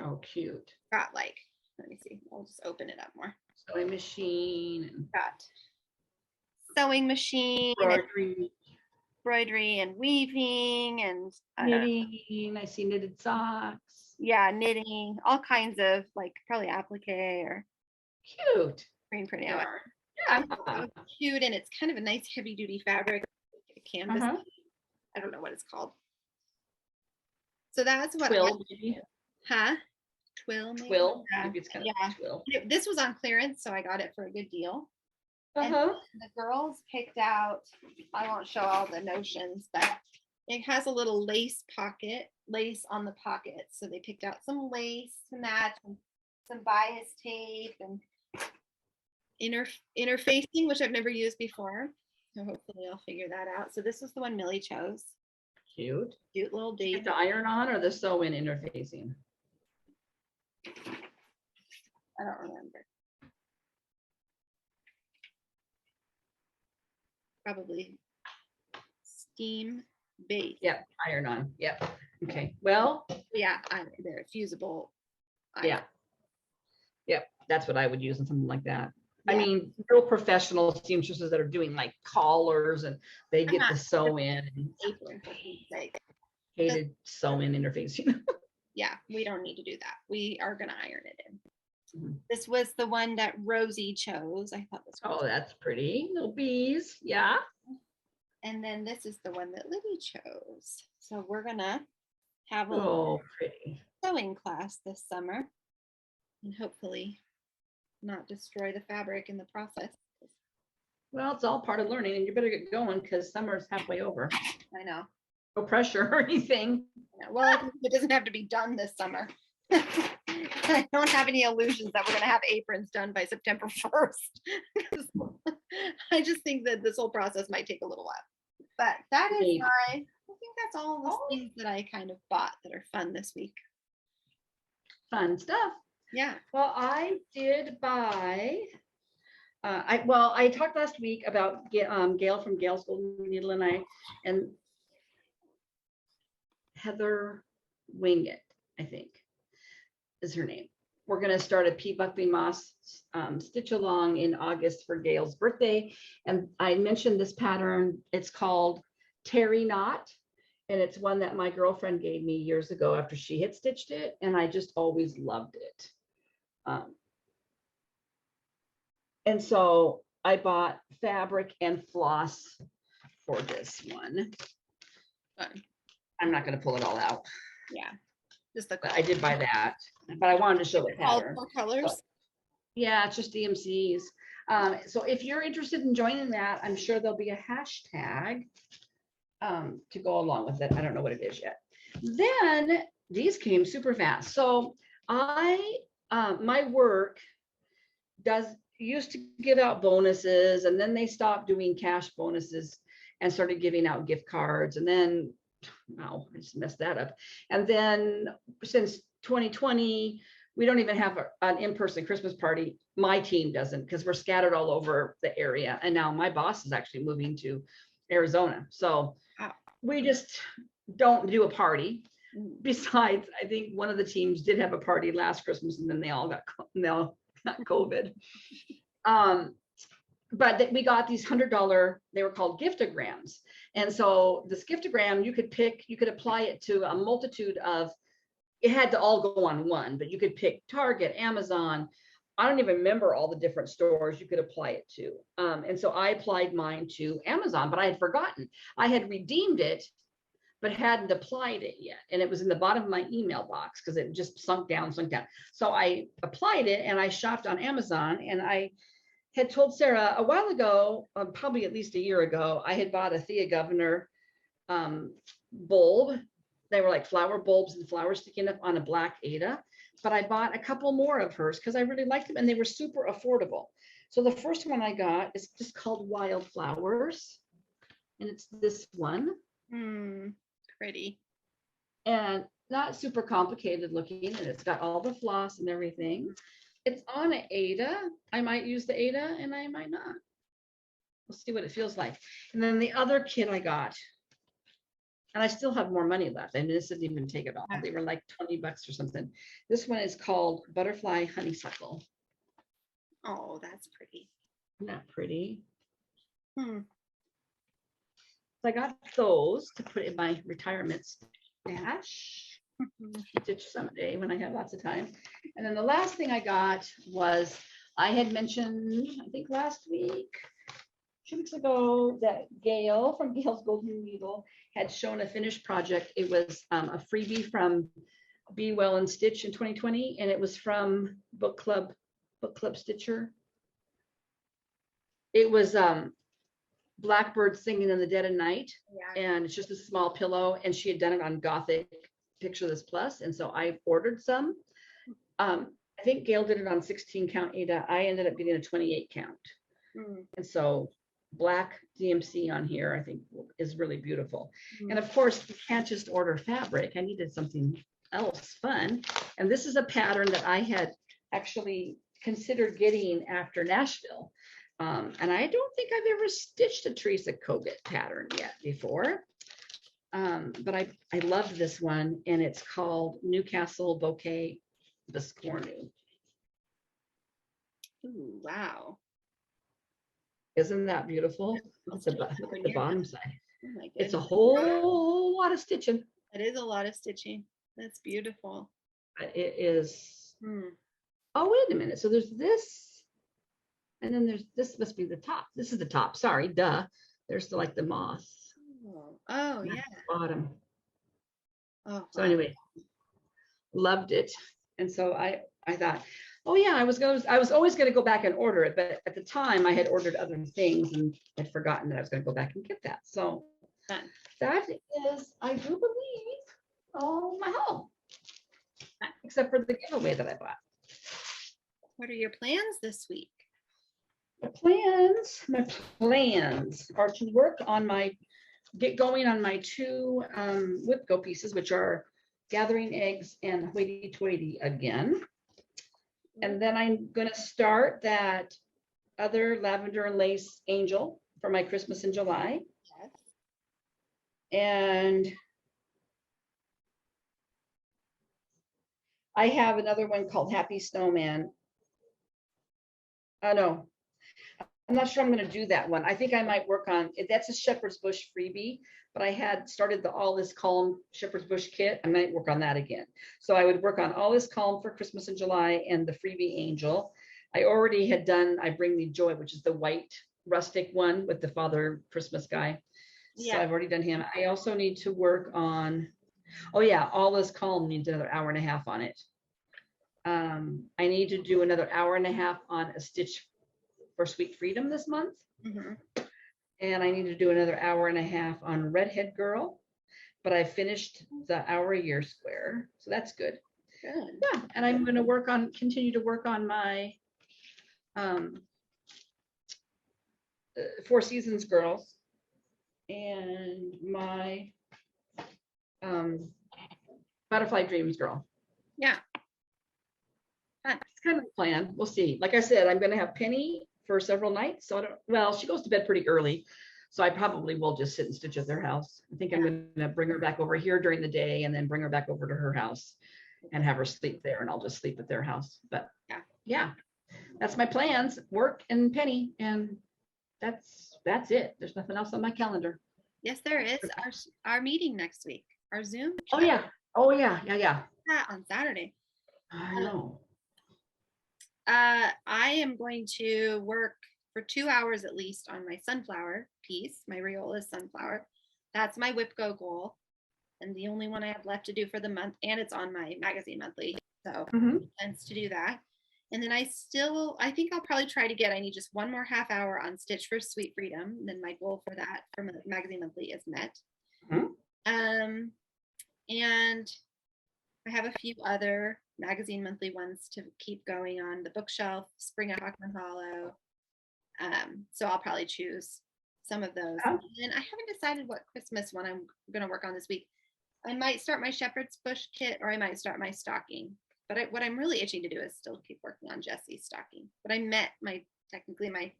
Oh, cute. Got let me see. I'll just open it up more. Sewing machine. Got sewing machine. embroidery and weaving and Knitting. I see knitted socks. yeah, knitting, all kinds of like probably applique or Cute. pretty Yeah. cute, and it's kind of a nice heavy duty fabric, canvas. I don't know what it's called. So that's what Twill, maybe. Huh? Twill, maybe? Twill. Yeah. Maybe it's kind of twill. This was on clearance, so I got it for a good deal. And Uh-huh. the girls picked out, I won't show all the notions, but it has a little lace on the pocket. So they picked out some lace to match, and some bias tape and interfacing, which I've never used before. So hopefully I'll figure that out. So this was the one Millie chose. Cute. Cute little Did you date. get the iron on or the sew-in interfacing? I don't remember. Probably steam base. Yep, iron on. Yep. Okay. Well, Yeah, they're fusible. yeah. Yep. That's what I would use in something like that. Yeah. I mean, real professional seamstresses that are doing like collars and they get the sew in and Apron, for Pete's sake. hated sew in interfacing. Yeah, we don't need to do that. We are gonna iron it in. Mhm. This was the one that Rosie chose. I thought this was. Oh, that's pretty. No bees. Yeah. And then this is the one that Libby chose. So we're gonna have a Oh, pretty. sewing class this summer and hopefully not destroy the fabric in the process. Well, it's all part of learning and you better get going because summer's halfway over. I know. No pressure or anything. Yeah, well, it doesn't have to be done this summer. I don't have any illusions that we're going to have aprons done by September 1st. I just think that this whole process might take a little while. But that is Maybe. I think that's all the things that I kind of bought that are fun this week. Fun stuff. Yeah. Well, I did buy. I talked last week about Gail from Gail's Golden Needle and Heather Wingett, I think, is her name. We're going to start a P. Buckley Moss stitch along in August for Gail's birthday. And I mentioned this pattern. It's called Terry Knot. And it's one that my girlfriend gave me years ago after she had stitched it. And I just always loved it. And so I bought fabric and floss for this one. Fun. I'm not going to pull it all out. Yeah. Just the But I did buy that, but I wanted to show the all pattern. four colors. Yeah, it's just DMCs. So if you're interested in joining that, I'm sure there'll be a hashtag to go along with it. I don't know what it is yet. Then these came super fast. So my work used to give out bonuses, and then they stopped doing cash bonuses and started giving out gift cards. And then, wow, I just messed that up. And then since 2020, we don't even have an in-person Christmas party. My team doesn't, because we're scattered all over the area. And now my boss is actually moving to Arizona. So we just don't do a party. Besides, I think one of the teams did have a party last Christmas, and then they all got COVID. But we got these $100, they were called giftograms. And so this giftogram, you could apply it to a multitude of, it had to all go on one, but you could pick Target, Amazon. I don't even remember all the different stores you could apply it to. And so I applied mine to Amazon, but I had forgotten. I had redeemed it, but hadn't applied it yet. And it was in the bottom of my email box because it just sunk down. So I applied it and I shopped on Amazon, and I had told Sarah a while ago, probably at least a year ago, I had bought a Thea Governor bulb. They were like flower bulbs and flowers sticking up on a black Ada, but I bought a couple more of hers because I really liked them and they were super affordable. So the first one I got is just called Wildflowers, and it's this one. Pretty. And not super complicated looking, and it's got all the floss and everything. It's on an Ada. I might use the Ada and I might not. We'll see what it feels like. And then the other kit I got, and I still have more money left. I mean, this didn't even take it all. They were like $20 or something. This one is called Butterfly Honeysuckle. Oh, that's pretty. Isn't that pretty? So I got those to put in my retirement stash. Stitch someday when I have lots of time. And then the last thing I got was, I had mentioned, I think last week, 2 weeks ago, that Gail from Gail's Golden Needle had shown a finished project. It was a freebie from Be Well and Stitch in 2020, and it was from Book Club Stitcher. It was Blackbird Singing in the Dead of Night, Yeah. and it's just a small pillow, and she had done it on Gothic Picture This Plus, and so I ordered some. I think Gail did it on 16 count, Ada. I ended up getting a 28 count. And so black DMC on here, I think, is really beautiful. And of course, you can't just order fabric. I needed something else fun. And this is a pattern that I had actually considered getting after Nashville. And I don't think I've ever stitched a Teresa Kogut pattern yet before. But I loved this one, and it's called Newcastle Bouquet Biscornu. Ooh, wow. Isn't that beautiful? Look at the bottom side. Oh my It's a goodness. whole lot of stitching. That is a lot of stitching. That's beautiful. It is. Hmm. Oh, wait a minute. So there's this, and then there's this. Must be the top. This is the top. Sorry, duh. There's like the moss. Oh yeah. Bottom. Oh, So wow. anyway, loved it. And so I thought, oh yeah, I was always going to go back and order it, but at the time I had ordered other things and had forgotten that I was going to go back and get that. So Fun. that is, I do believe, all my haul, except for the giveaway that I bought. What are your plans this week? My plans are to work on get going on my 2 whip go pieces, which are Gathering Eggs and Hoity Toity again. And then I'm going to start that other lavender and lace angel for my Christmas in July. Yes. And I have another one called Happy Snowman. Oh no, I'm not sure I'm going to do that one. I think I might work on it. That's a Shepherd's Bush freebie, but I had started the All This Calm Shepherd's Bush kit. I might work on that again. So I would work on All This Calm for Christmas in July and the freebie angel. I already had done I Bring Thee Joy, which is the white rustic one with the Father Christmas guy. Yeah. So I've already done him. I also need to work on, oh yeah, All This Calm needs another 1.5 hours on it. I need to do another 1.5 hours on A Stitch for Sweet Freedom this month. And I need to do another 1.5 hours on Redhead Girl, but I finished the Hour a Year square, so that's good. Good. Yeah, and I'm going to continue to work on my Four Seasons Girls and my Butterfly Dreams Girl. Yeah. It's kind of the plan. We'll see. Like I said, I'm going to have Penny for several nights. So well, she goes to bed pretty early, so I probably will just sit and stitch at their house. I think I'm going to bring her back over here during the day and then bring her back over to her house and have her sleep there, and I'll just sleep at their house. But yeah, that's my plans. Work and Penny, and that's it. There's nothing else on my calendar. Yes, there is our meeting next week. Our Zoom. Oh yeah. On Saturday. I know. I am going to work for 2 hours at least on my sunflower piece, my Riola sunflower. That's my whip go goal, and the only one I have left to do for the month, and it's on my magazine monthly, so plans to do that. And then I think I'll probably try to get, I need just 1 more half hour on Stitch for Sweet Freedom. Then my goal for that from magazine monthly is met. And I have a few other magazine monthly ones to keep going on the bookshelf, Spring at Hockman Hollow. So I'll probably choose some of those. And I haven't decided what Christmas one I'm going to work on this week. I might start my Shepherd's Bush kit, or I might start my stocking. But what I'm really itching to do is still keep working on Jessie's stocking. But I met technically my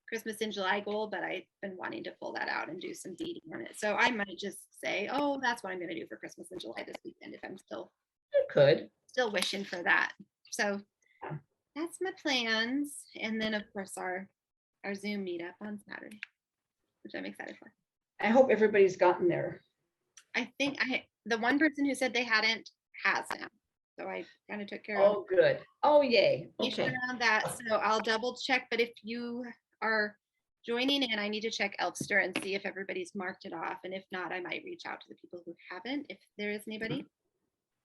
Christmas in July goal, but I've been wanting to pull that out and do some beading on it. So I might just say, oh, that's what I'm going to do for Christmas in July this weekend if I'm still wishing for that. So that's my plans. And then of course our Zoom meetup on Saturday, which I'm excited for. I hope everybody's gotten there. I think the one person who said they hadn't has now. So I kind of took care of Oh, good. Oh, yay. information Okay. around that. So I'll double check. But if you are joining in, I need to check Elfster and see if everybody's marked it off. And if not, I might reach out to the people who haven't, if there is anybody,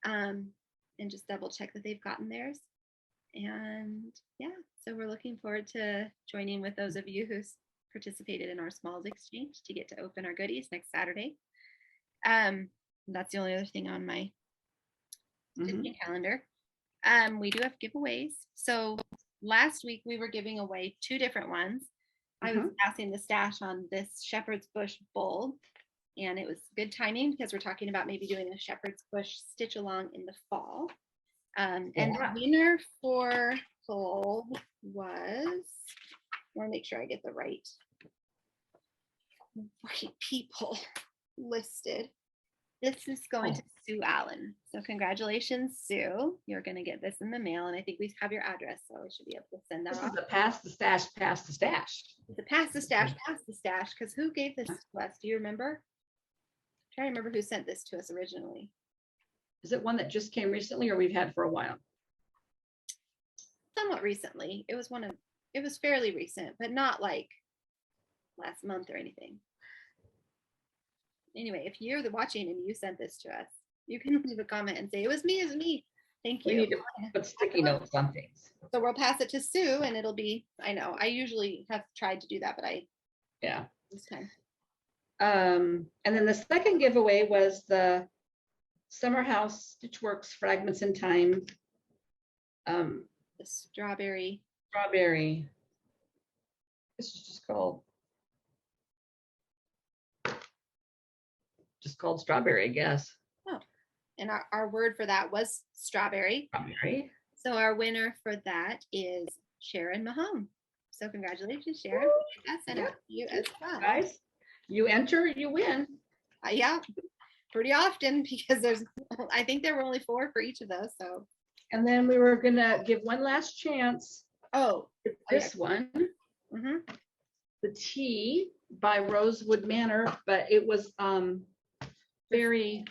and just double check that they've gotten theirs. And yeah, so we're looking forward to joining with those of you who's participated in our Smalls Exchange to get to open our goodies next Saturday. That's the only other thing on my Disney calendar. We do have giveaways. So last week we were giving away 2 different ones. I was passing the stash on this shepherd's bush bulb, and it was good timing because we're talking about maybe doing a shepherd's bush stitch along in the fall. And the winner for bulb was, I want to make sure I get the right people listed. This is going to Sue Allen. So congratulations, Sue. You're going to get this in the mail, and I think we have your address, so I should be able to send that This off. is the pass the stash, pass the stash. The pass the stash, because who gave this to us? Do you remember? I'm trying to remember who sent this to us originally. Is it one that just came recently or we've had for a while? Somewhat recently. It was fairly recent, but not like last month or anything. Anyway, if you're watching and you sent this to us, you can leave a comment and say, it was me. Thank you. We need to put sticky notes on things. So we'll pass it to Sue, and it'll be, I know, I usually have tried to do that, but this time. And then the second giveaway was the Summer House Stitchworks Fragments in Time. The strawberry. This is just called strawberry, I guess. Oh, and our word for that was strawberry. So our winner for that is Sharon Mahone. So congratulations, Sharon. That's sent out to you as well. Guys, you enter, you win. Yeah, pretty often, because I think there were only 4 for each of those. So. And then we were gonna give one last chance. This one. The Tea by Rosewood Manor, but it was very.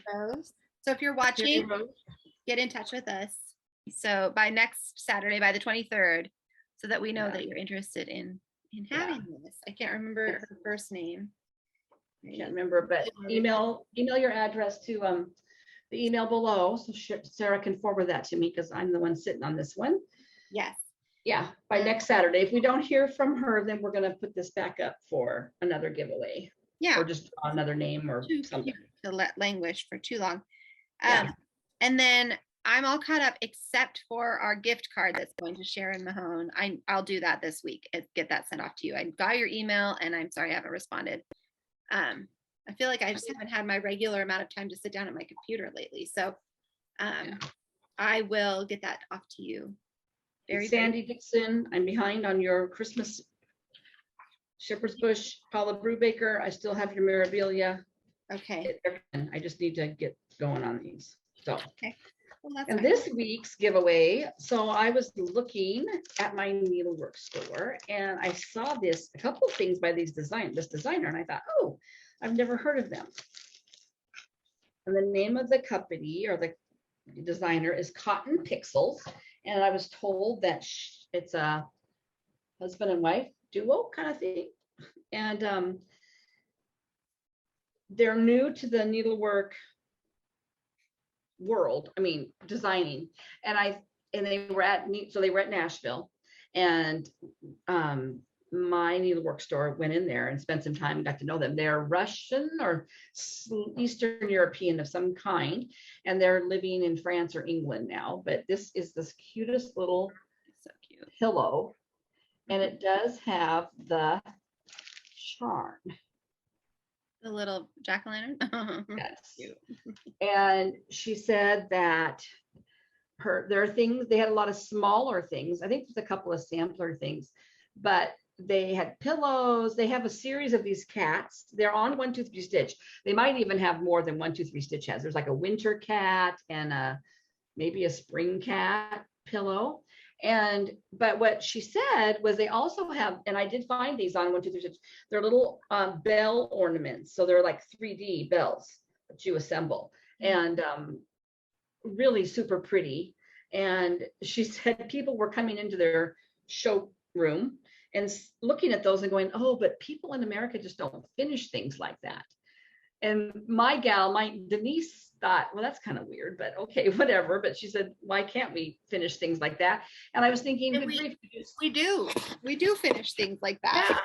So if you're watching, get in touch with us. So by next Saturday, by the 23rd, so that we know that you're interested in having this. I can't remember her first name. I can't remember, but email your address to the email below, so Sarah can forward that to me because I'm the one sitting on this one. Yes. Yeah, by next Saturday. If we don't hear from her, then we're going to put this back up for another giveaway. Yeah. Or just another name or something. To let languish for too long. And then I'm all caught up except for our gift card that's going to Sharon Mahone. I'll do that this week and get that sent off to you. I got your email, and I'm sorry I haven't responded. I feel like I just haven't had my regular amount of time to sit down at my computer lately. So I will get that off to you. Sandy Dixon, I'm behind on your Christmas Shepherd's Bush, Paula Brubaker. I still have your Mirabilia. Okay. I just need to get going on these. So. Okay. Well, and this week's giveaway, so I was looking at my needlework store and I saw a couple of things by this designer, and I thought, oh, I've never heard of them. And the name of the company or the designer is Cotton Pixels, and I was told that it's a husband and wife duo kind of thing, and they're new to the needlework world, designing, and they were at Nashville, and my needlework store went in there and spent some time and got to know them. They're Russian or Eastern European of some kind, and they're living in France or England now, but this is the cutest little pillow, and it does have the charm. The little jack-o'-lantern. Yes. And she said that there are things, they had a lot of smaller things. I think there's a couple of sampler things, but they had pillows. They have a series of these cats. They're on 1, 2, 3 Stitch. They might even have more than 1, 2, 3 Stitch has. There's like a winter cat and maybe a spring cat pillow. But what she said was they also have, and I did find these on 1, 2, 3, 6. They're little bell ornaments. So they're like 3D bells that you assemble, and really super pretty. And she said people were coming into their showroom and looking at those and going, oh, but people in America just don't finish things like that. And my Denise thought, well, that's kind of weird, but okay, whatever. But she said, why can't we finish things like that? And I was thinking, we do finish things like that. Yeah.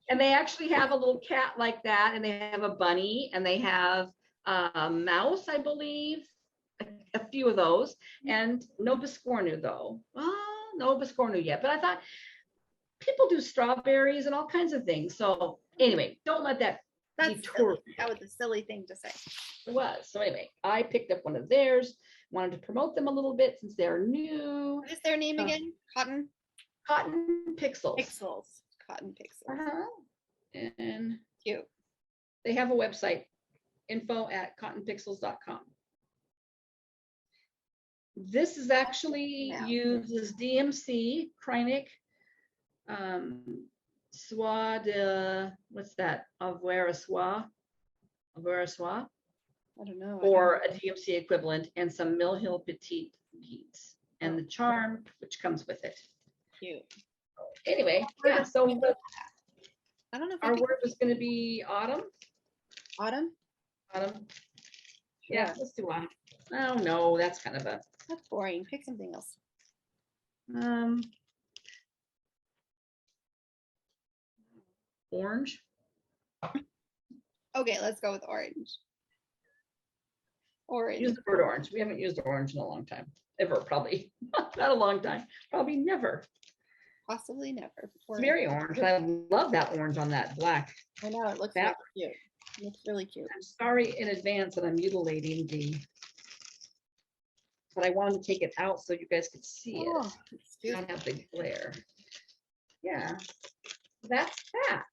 And they actually have a little cat like that, and they have a bunny, and they have a mouse, I believe, a few of those, and no Biscornu though. No Biscornu yet, but I thought people do strawberries and all kinds of things. So anyway, don't let that detour. That was a silly thing to say. It was. So anyway, I picked up one of theirs, wanted to promote them a little bit since they're new. What is their name again? Cotton Pixels. Cotton Pixels. And cute. They have a website, info@cottonpixels.com. This is actually uses DMC, Krynic, Soie de, what's that? Avera Soie? I don't know. Or a DMC equivalent, and some Mill Hill Petite beads, and the charm which comes with it. Cute. Anyway, yeah, so I don't know if our word was going to be autumn. Autumn? Yeah, let's do autumn. Oh no, that's kind of a, that's boring. Pick something else. Orange. Okay, let's go with orange. Use the word orange. We haven't used orange in a long time. Ever, probably. Not a long time. Probably never. Possibly never. It's very orange. I love that orange on that black. I know, it looks really cute. It looks really cute. I'm sorry in advance that I'm mutilating but I wanted to take it out so you guys could see it. I don't have the glare. Yeah, that's that.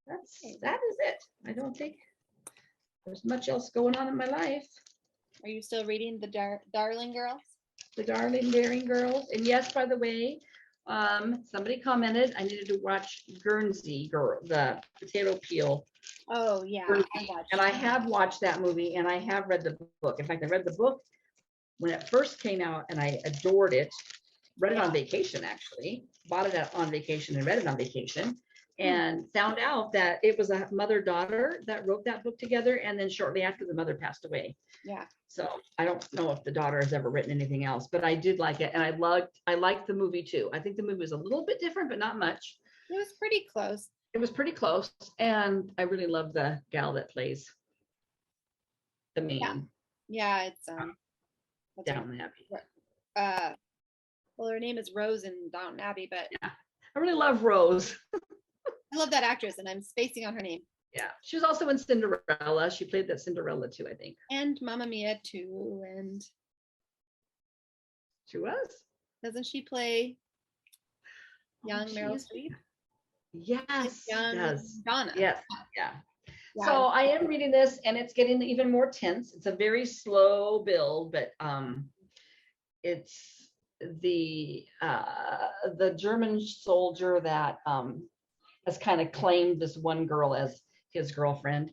That is it. I don't think there's much else going on in my life. Are you still reading the Darling Girls? The Darling Daring Girls. And yes, by the way, somebody commented I needed to watch Guernsey Girl, the potato peel. Oh yeah, I have watched that movie, and I have read the book. In fact, I read the book when it first came out, and I adored it. Read it on vacation, actually. Bought it on vacation and read it on vacation, and found out that it was a mother-daughter that wrote that book together, and then shortly after, the mother passed away. Yeah. So I don't know if the daughter has ever written anything else, but I did like it, and I liked the movie too. I think the movie was a little bit different, but not much. It was pretty close. It was pretty close, and I really love the gal that plays the main. Yeah, it's Downton Abbey. Well, her name is Rose in Downton Abbey, but yeah, I really love Rose. I love that actress, and I'm spacing on her name. Yeah, she was also in Cinderella. She played that Cinderella too, I think. And Mamma Mia too, and she was. Doesn't she play young Meryl Streep? Yes, young does. Donna. Yes, yeah. So I am reading this, and it's getting even more tense. It's a very slow build, but it's the German soldier that has kind of claimed this one girl as his girlfriend,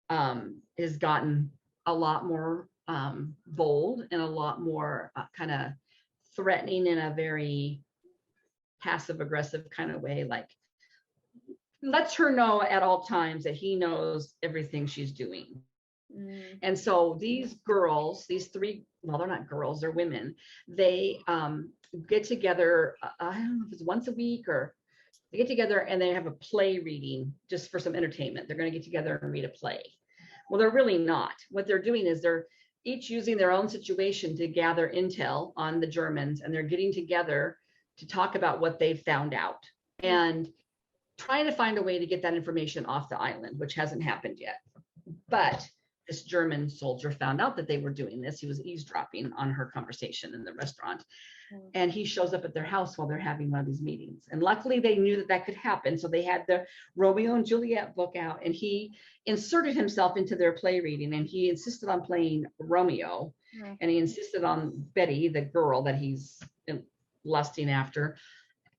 has gotten a lot more bold and a lot more kind of threatening in a very passive aggressive kind of way, like lets her know at all times that he knows everything she's doing. And so these girls, these three, well, they're not girls, they're women, they get together, I don't know if it's once a week, or they get together and they have a play reading just for some entertainment. They're going to get together and read a play. Well, they're really not. What they're doing is they're each using their own situation to gather intel on the Germans, and they're getting together to talk about what they've found out and trying to find a way to get that information off the island, which hasn't happened yet. But this German soldier found out that they were doing this. He was eavesdropping on her conversation in the restaurant. And he shows up at their house while they're having one of these meetings. And luckily they knew that that could happen. So they had the Romeo and Juliet book out, and he inserted himself into their play reading, and he insisted on playing Romeo. And he insisted on Betty, the girl that he's lusting after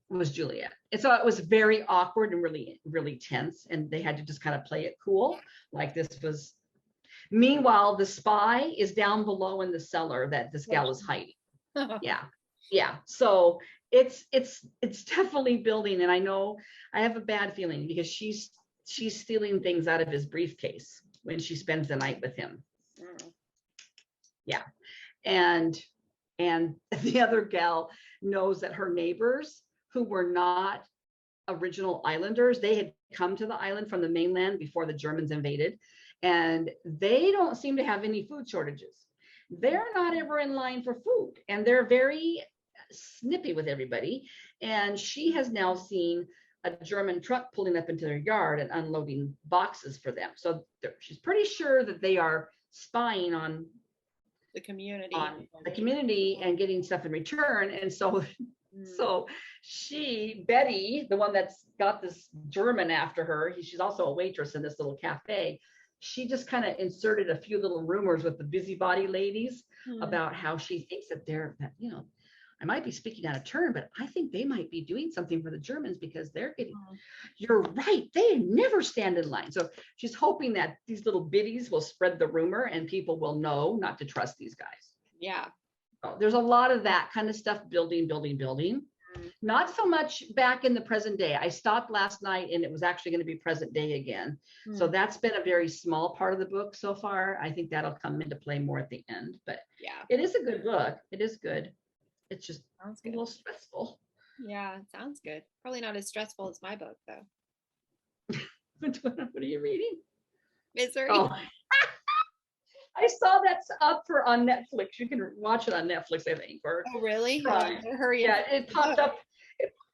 was Juliet. And so it was very awkward and really, really tense. And they had to just kind of play it cool. Like this was, meanwhile, the spy is down below in the cellar that this gal is hiding. Yeah. Yeah. So it's definitely building. And I know I have a bad feeling because she's stealing things out of his briefcase when she spends the night with him. Yeah. And the other gal knows that her neighbors who were not original islanders, they had come to the island from the mainland before the Germans invaded, and they don't seem to have any food shortages. They're not ever in line for food, and they're very snippy with everybody. And she has now seen a German truck pulling up into their yard and unloading boxes for them. So she's pretty sure that they are spying on the community, and getting stuff in return. And so Betty, the one that's got this German after her, she's also a waitress in this little cafe. She just kind of inserted a few little rumors with the busybody ladies about how she thinks that I might be speaking out of turn, but I think they might be doing something for the Germans because they're getting, you're right, they never stand in line. So she's hoping that these little biddies will spread the rumor and people will know not to trust these guys. Yeah. So there's a lot of that kind of stuff building. Not so much back in the present day. I stopped last night and it was actually going to be present day again. So that's been a very small part of the book so far. I think that'll come into play more at the end, but yeah, it is a good book. It is good. It's just sounds a good. little stressful. Yeah, it sounds good. Probably not as stressful as my book though. What are you reading? Misery. Oh. I saw that's up on Netflix. You can watch it on Netflix, I think. Or oh, really? Hurry. Yeah, it popped up.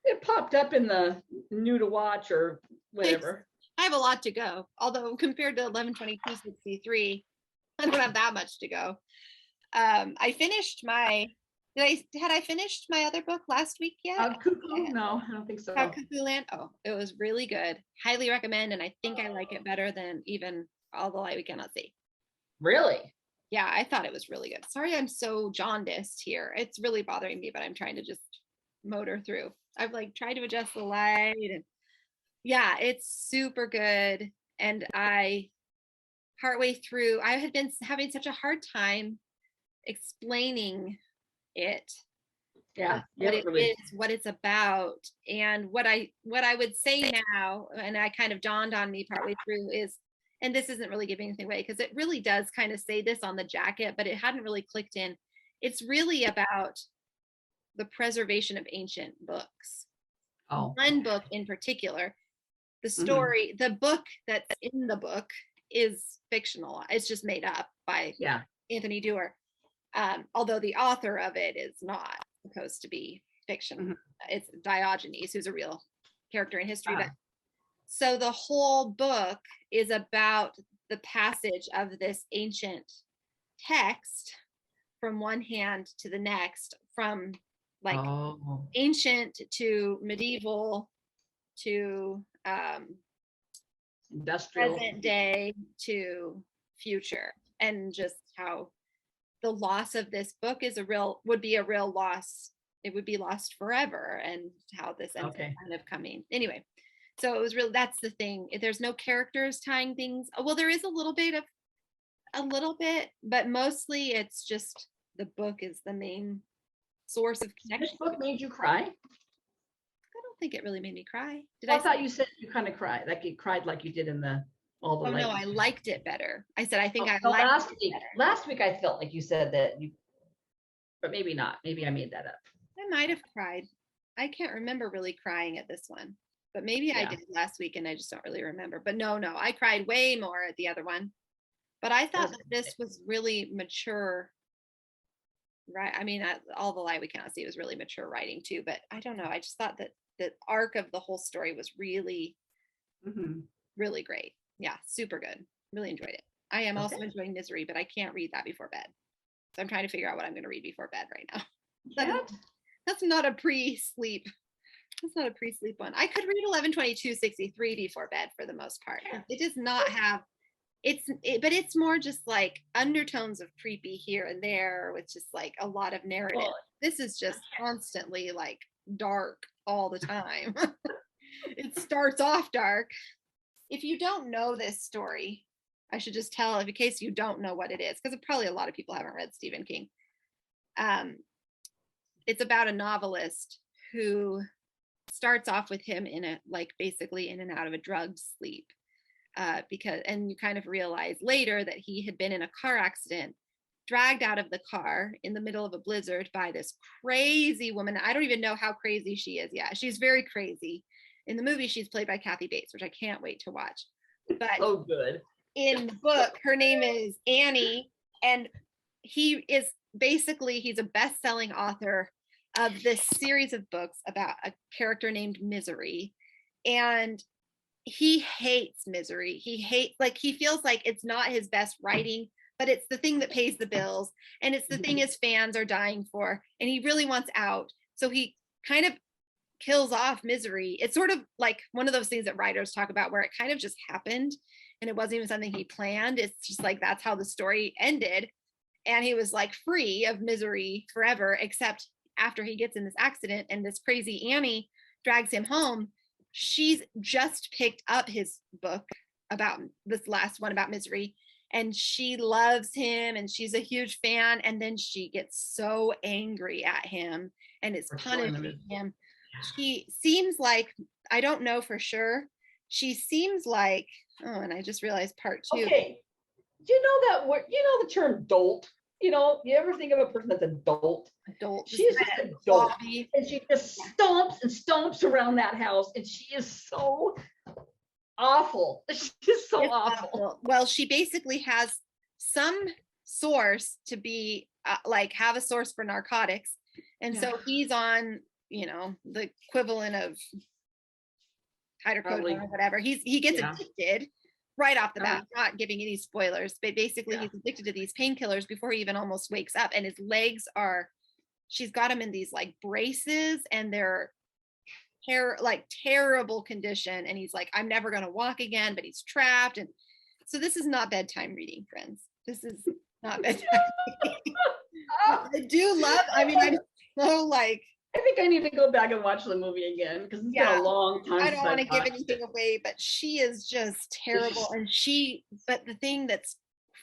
It popped up in the new to watch or whatever. I have a lot to go. Although compared to 11/22/63, I don't have that much to go. I finished my. Had I finished my other book last week yet? Cuckoo? No, I don't think so. Cuckoo Land. Oh, it was really good. Highly recommend, and I think I like it better than even All the Light We Cannot See. Really? Yeah, I thought it was really good. Sorry, I'm so jaundiced here. It's really bothering me, but I'm trying to just motor through. I've tried to adjust the light, and yeah, it's super good. And partway through, I had been having such a hard time explaining it. Yeah, what it is, what it's about, and what I would say now, and I kind of dawned on me partway through is, and this isn't really giving anything away because it really does kind of say this on the jacket, but it hadn't really clicked in. It's really about the preservation of ancient books. One book in particular, the story, the book that's in the book is fictional. It's just made up by Anthony Dewar. Although the author of it is not supposed to be fiction. It's Diogenes, who's a real character in history. But so the whole book is about the passage of this ancient text from one hand to the next, from ancient to medieval to industrial, present day to future, and just how the loss of this book would be a real loss. It would be lost forever, and how this ends up kind of coming. Anyway, so it was really, that's the thing. There's no characters tying things. Well, there is a little bit, but mostly it's just the book is the main source of connection. This book made you cry? I don't think it really made me cry. I thought you said you kind of cried, like you cried like you did in the All the Light. No, I liked it better. I said I think I liked last it week. better. Last week I felt like you said that you, but maybe not. Maybe I made that up. I might have cried. I can't remember really crying at this one, but maybe I did last week and I just don't really remember. But no, I cried way more at the other one. But I thought that this was really mature. Right. I mean, All the Light We Cannot See was really mature writing too, but I don't know. I just thought that the arc of the whole story was really, really great. Yeah. Super good. Really enjoyed it. I am also enjoying Misery, but I can't read that before bed. So I'm trying to figure out what I'm going to read before bed right now. That's not a pre-sleep. That's not a pre-sleep one. I could read 11/22/63 before bed for the most part. It does not have but it's more just like undertones of creepy here and there with just like a lot of narrative. Well, This is just constantly like dark all the time. It starts off dark. If you don't know this story, I should just tell in case you don't know what it is, because probably a lot of people haven't read Stephen King. It's about a novelist who starts off with him in a like basically in and out of a drug sleep, and you kind of realize later that he had been in a car accident, dragged out of the car in the middle of a blizzard by this crazy woman. I don't even know how crazy she is. Yeah, she's very crazy. In the movie, she's played by Kathy Bates, which I can't wait to watch. But oh, good. In the book, her name is Annie, and he's a best-selling author of this series of books about a character named Misery. And he hates Misery. He feels like it's not his best writing, but it's the thing that pays the bills. And it's the thing his fans are dying for. And he really wants out. So he kind of kills off Misery. It's sort of like one of those things that writers talk about where it kind of just happened. And it wasn't even something he planned. It's just like, that's how the story ended. And he was like free of Misery forever, except after he gets in this accident and this crazy Annie drags him home. She's just picked up his book about this last one about Misery, and she loves him and she's a huge fan. And then she gets so angry at him and is punishing him. She seems like, I don't know for sure. She seems like, oh, and I just realized part 2. Okay. Do you know that word? You know the term dolt? You know, you ever think of a person that's a dolt? Adult. She's just a dolt. And she just stomps and stomps around that house. And she is so awful. She's so awful. Well, she basically has some source to be like have a source for narcotics. And so he's on, you know, the equivalent of hydrocodone or whatever. He gets addicted right off the bat. I'm not giving any spoilers, but basically he's addicted to these painkillers before he even almost wakes up. And his legs she's got him in these like braces, and they're terrible condition. And he's like, I'm never going to walk again, but he's trapped. And so this is not bedtime reading, friends. This is not bedtime reading. I do love, I mean, I'm so like, I think I need to go back and watch the movie again because it's been a long time. I don't want to give anything away, but she is just terrible. And but the thing that's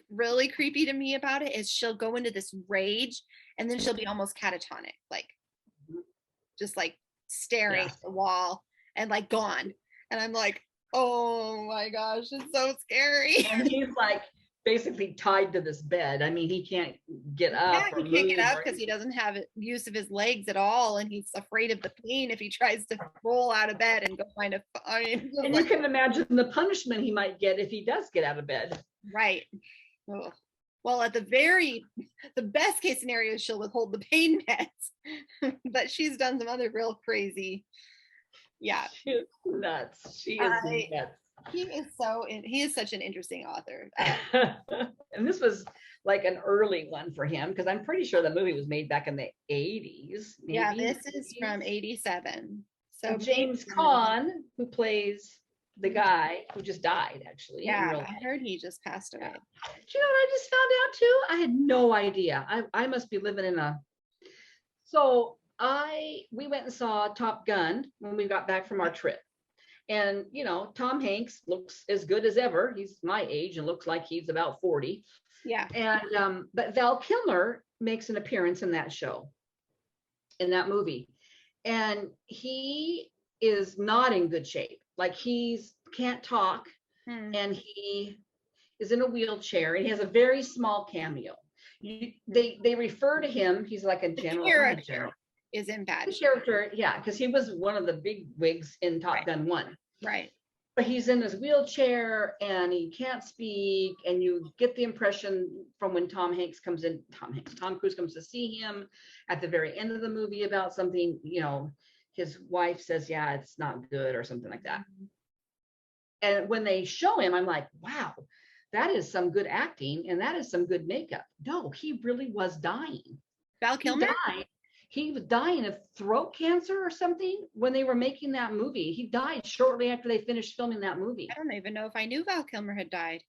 really creepy to me about it is she'll go into this rage and then she'll be almost catatonic, like just like staring at the wall and like gone. And I'm like, oh my gosh, it's so scary. And he's like basically tied to this bed. I mean, he can't get up. Yeah, he can't get up because he doesn't have use of his legs at all, and he's afraid of the pain if he tries to roll out of bed and go find a. And you can imagine the punishment he might get if he does get out of bed. Right. Ugh. Well, at the best case scenario is she'll withhold the pain meds, but she's done some other real crazy. Yeah. She's nuts. She is nuts. He is such an interesting author. And this was like an early one for him because I'm pretty sure the movie was made back in the 80s. Maybe. Yeah, this is from 87. So James Caan, who plays the guy who just died, actually. Yeah, I heard he just passed away. Do you know what I just found out too? I had no idea. I must be living in a. So we went and saw Top Gun when we got back from our trip. And, you know, Tom Hanks looks as good as ever. He's my age and looks like he's about 40. Yeah. And, but Val Kilmer makes an appearance in that show, in that movie. And he is not in good shape. Like can't talk and he is in a wheelchair and he has a very small cameo. They refer to him, he's like a general manager. Is in bad character, yeah, because he was one of the big wigs in Top Gun 1. Right. But he's in his wheelchair and he can't speak, and you get the impression from when Tom Cruise comes to see him at the very end of the movie about something, you know, his wife says, yeah, it's not good or something like that. And when they show him, I'm like, wow, that is some good acting and that is some good makeup. No, he really was dying. Val Kilmer? He was dying of throat cancer or something when they were making that movie. He died shortly after they finished filming that movie. I don't even know if I knew Val Kilmer had died.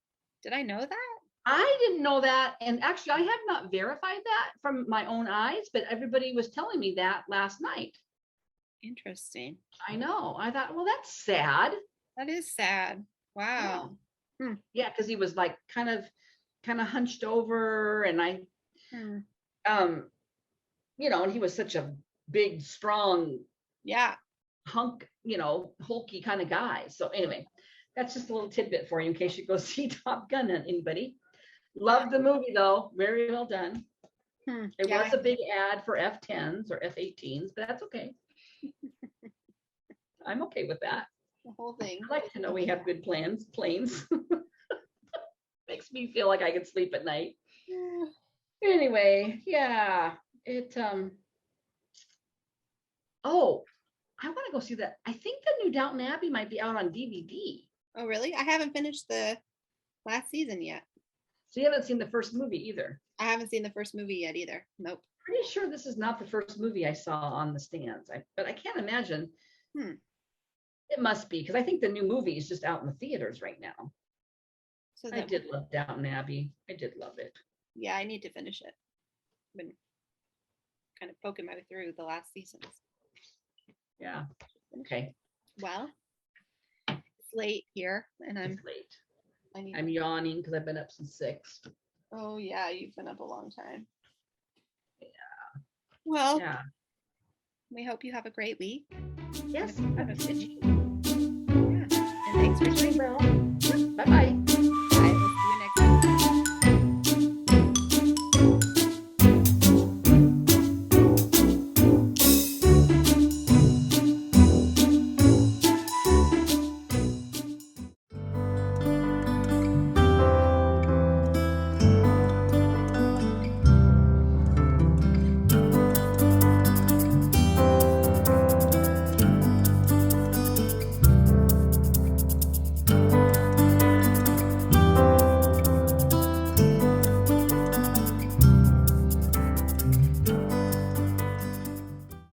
Did I know that? I didn't know that. And actually, I have not verified that from my own eyes, but everybody was telling me that last night. Interesting. I know. I thought, well, that's sad. That is sad. Wow. Yeah, because he was like kind of hunched over, and Hmm. you know, and he was such a big, strong, Yeah. hunk, you know, hulky kind of guy. So anyway, that's just a little tidbit for you in case you go see Top Gun on anybody. Love the movie though. Very well done. It Yeah. was a big ad for F-10s or F-18s, but that's okay. I'm okay with that. The whole thing. I like to know we have good planes. Makes me feel like I can sleep at night. Anyway, yeah. It oh, I want to go see that. I think the new Downton Abbey might be out on DVD. Oh, really? I haven't finished the last season yet. So you haven't seen the first movie either. I haven't seen the first movie yet either. Nope. Pretty sure this is not the first movie I saw on the stands. But I can't imagine. It must be, because I think the new movie is just out in the theaters right now. So I did love Downton Abbey. I did love it. Yeah, I need to finish it. I've been kind of poking my way through the last seasons. Yeah. Okay. Well, it's late here, and I'm late. I'm yawning because I've been up since 6. Oh yeah, you've been up a long time. Yeah. Well, yeah. We hope you have a great week. Yes. Have a good week. Yeah. And thanks for joining.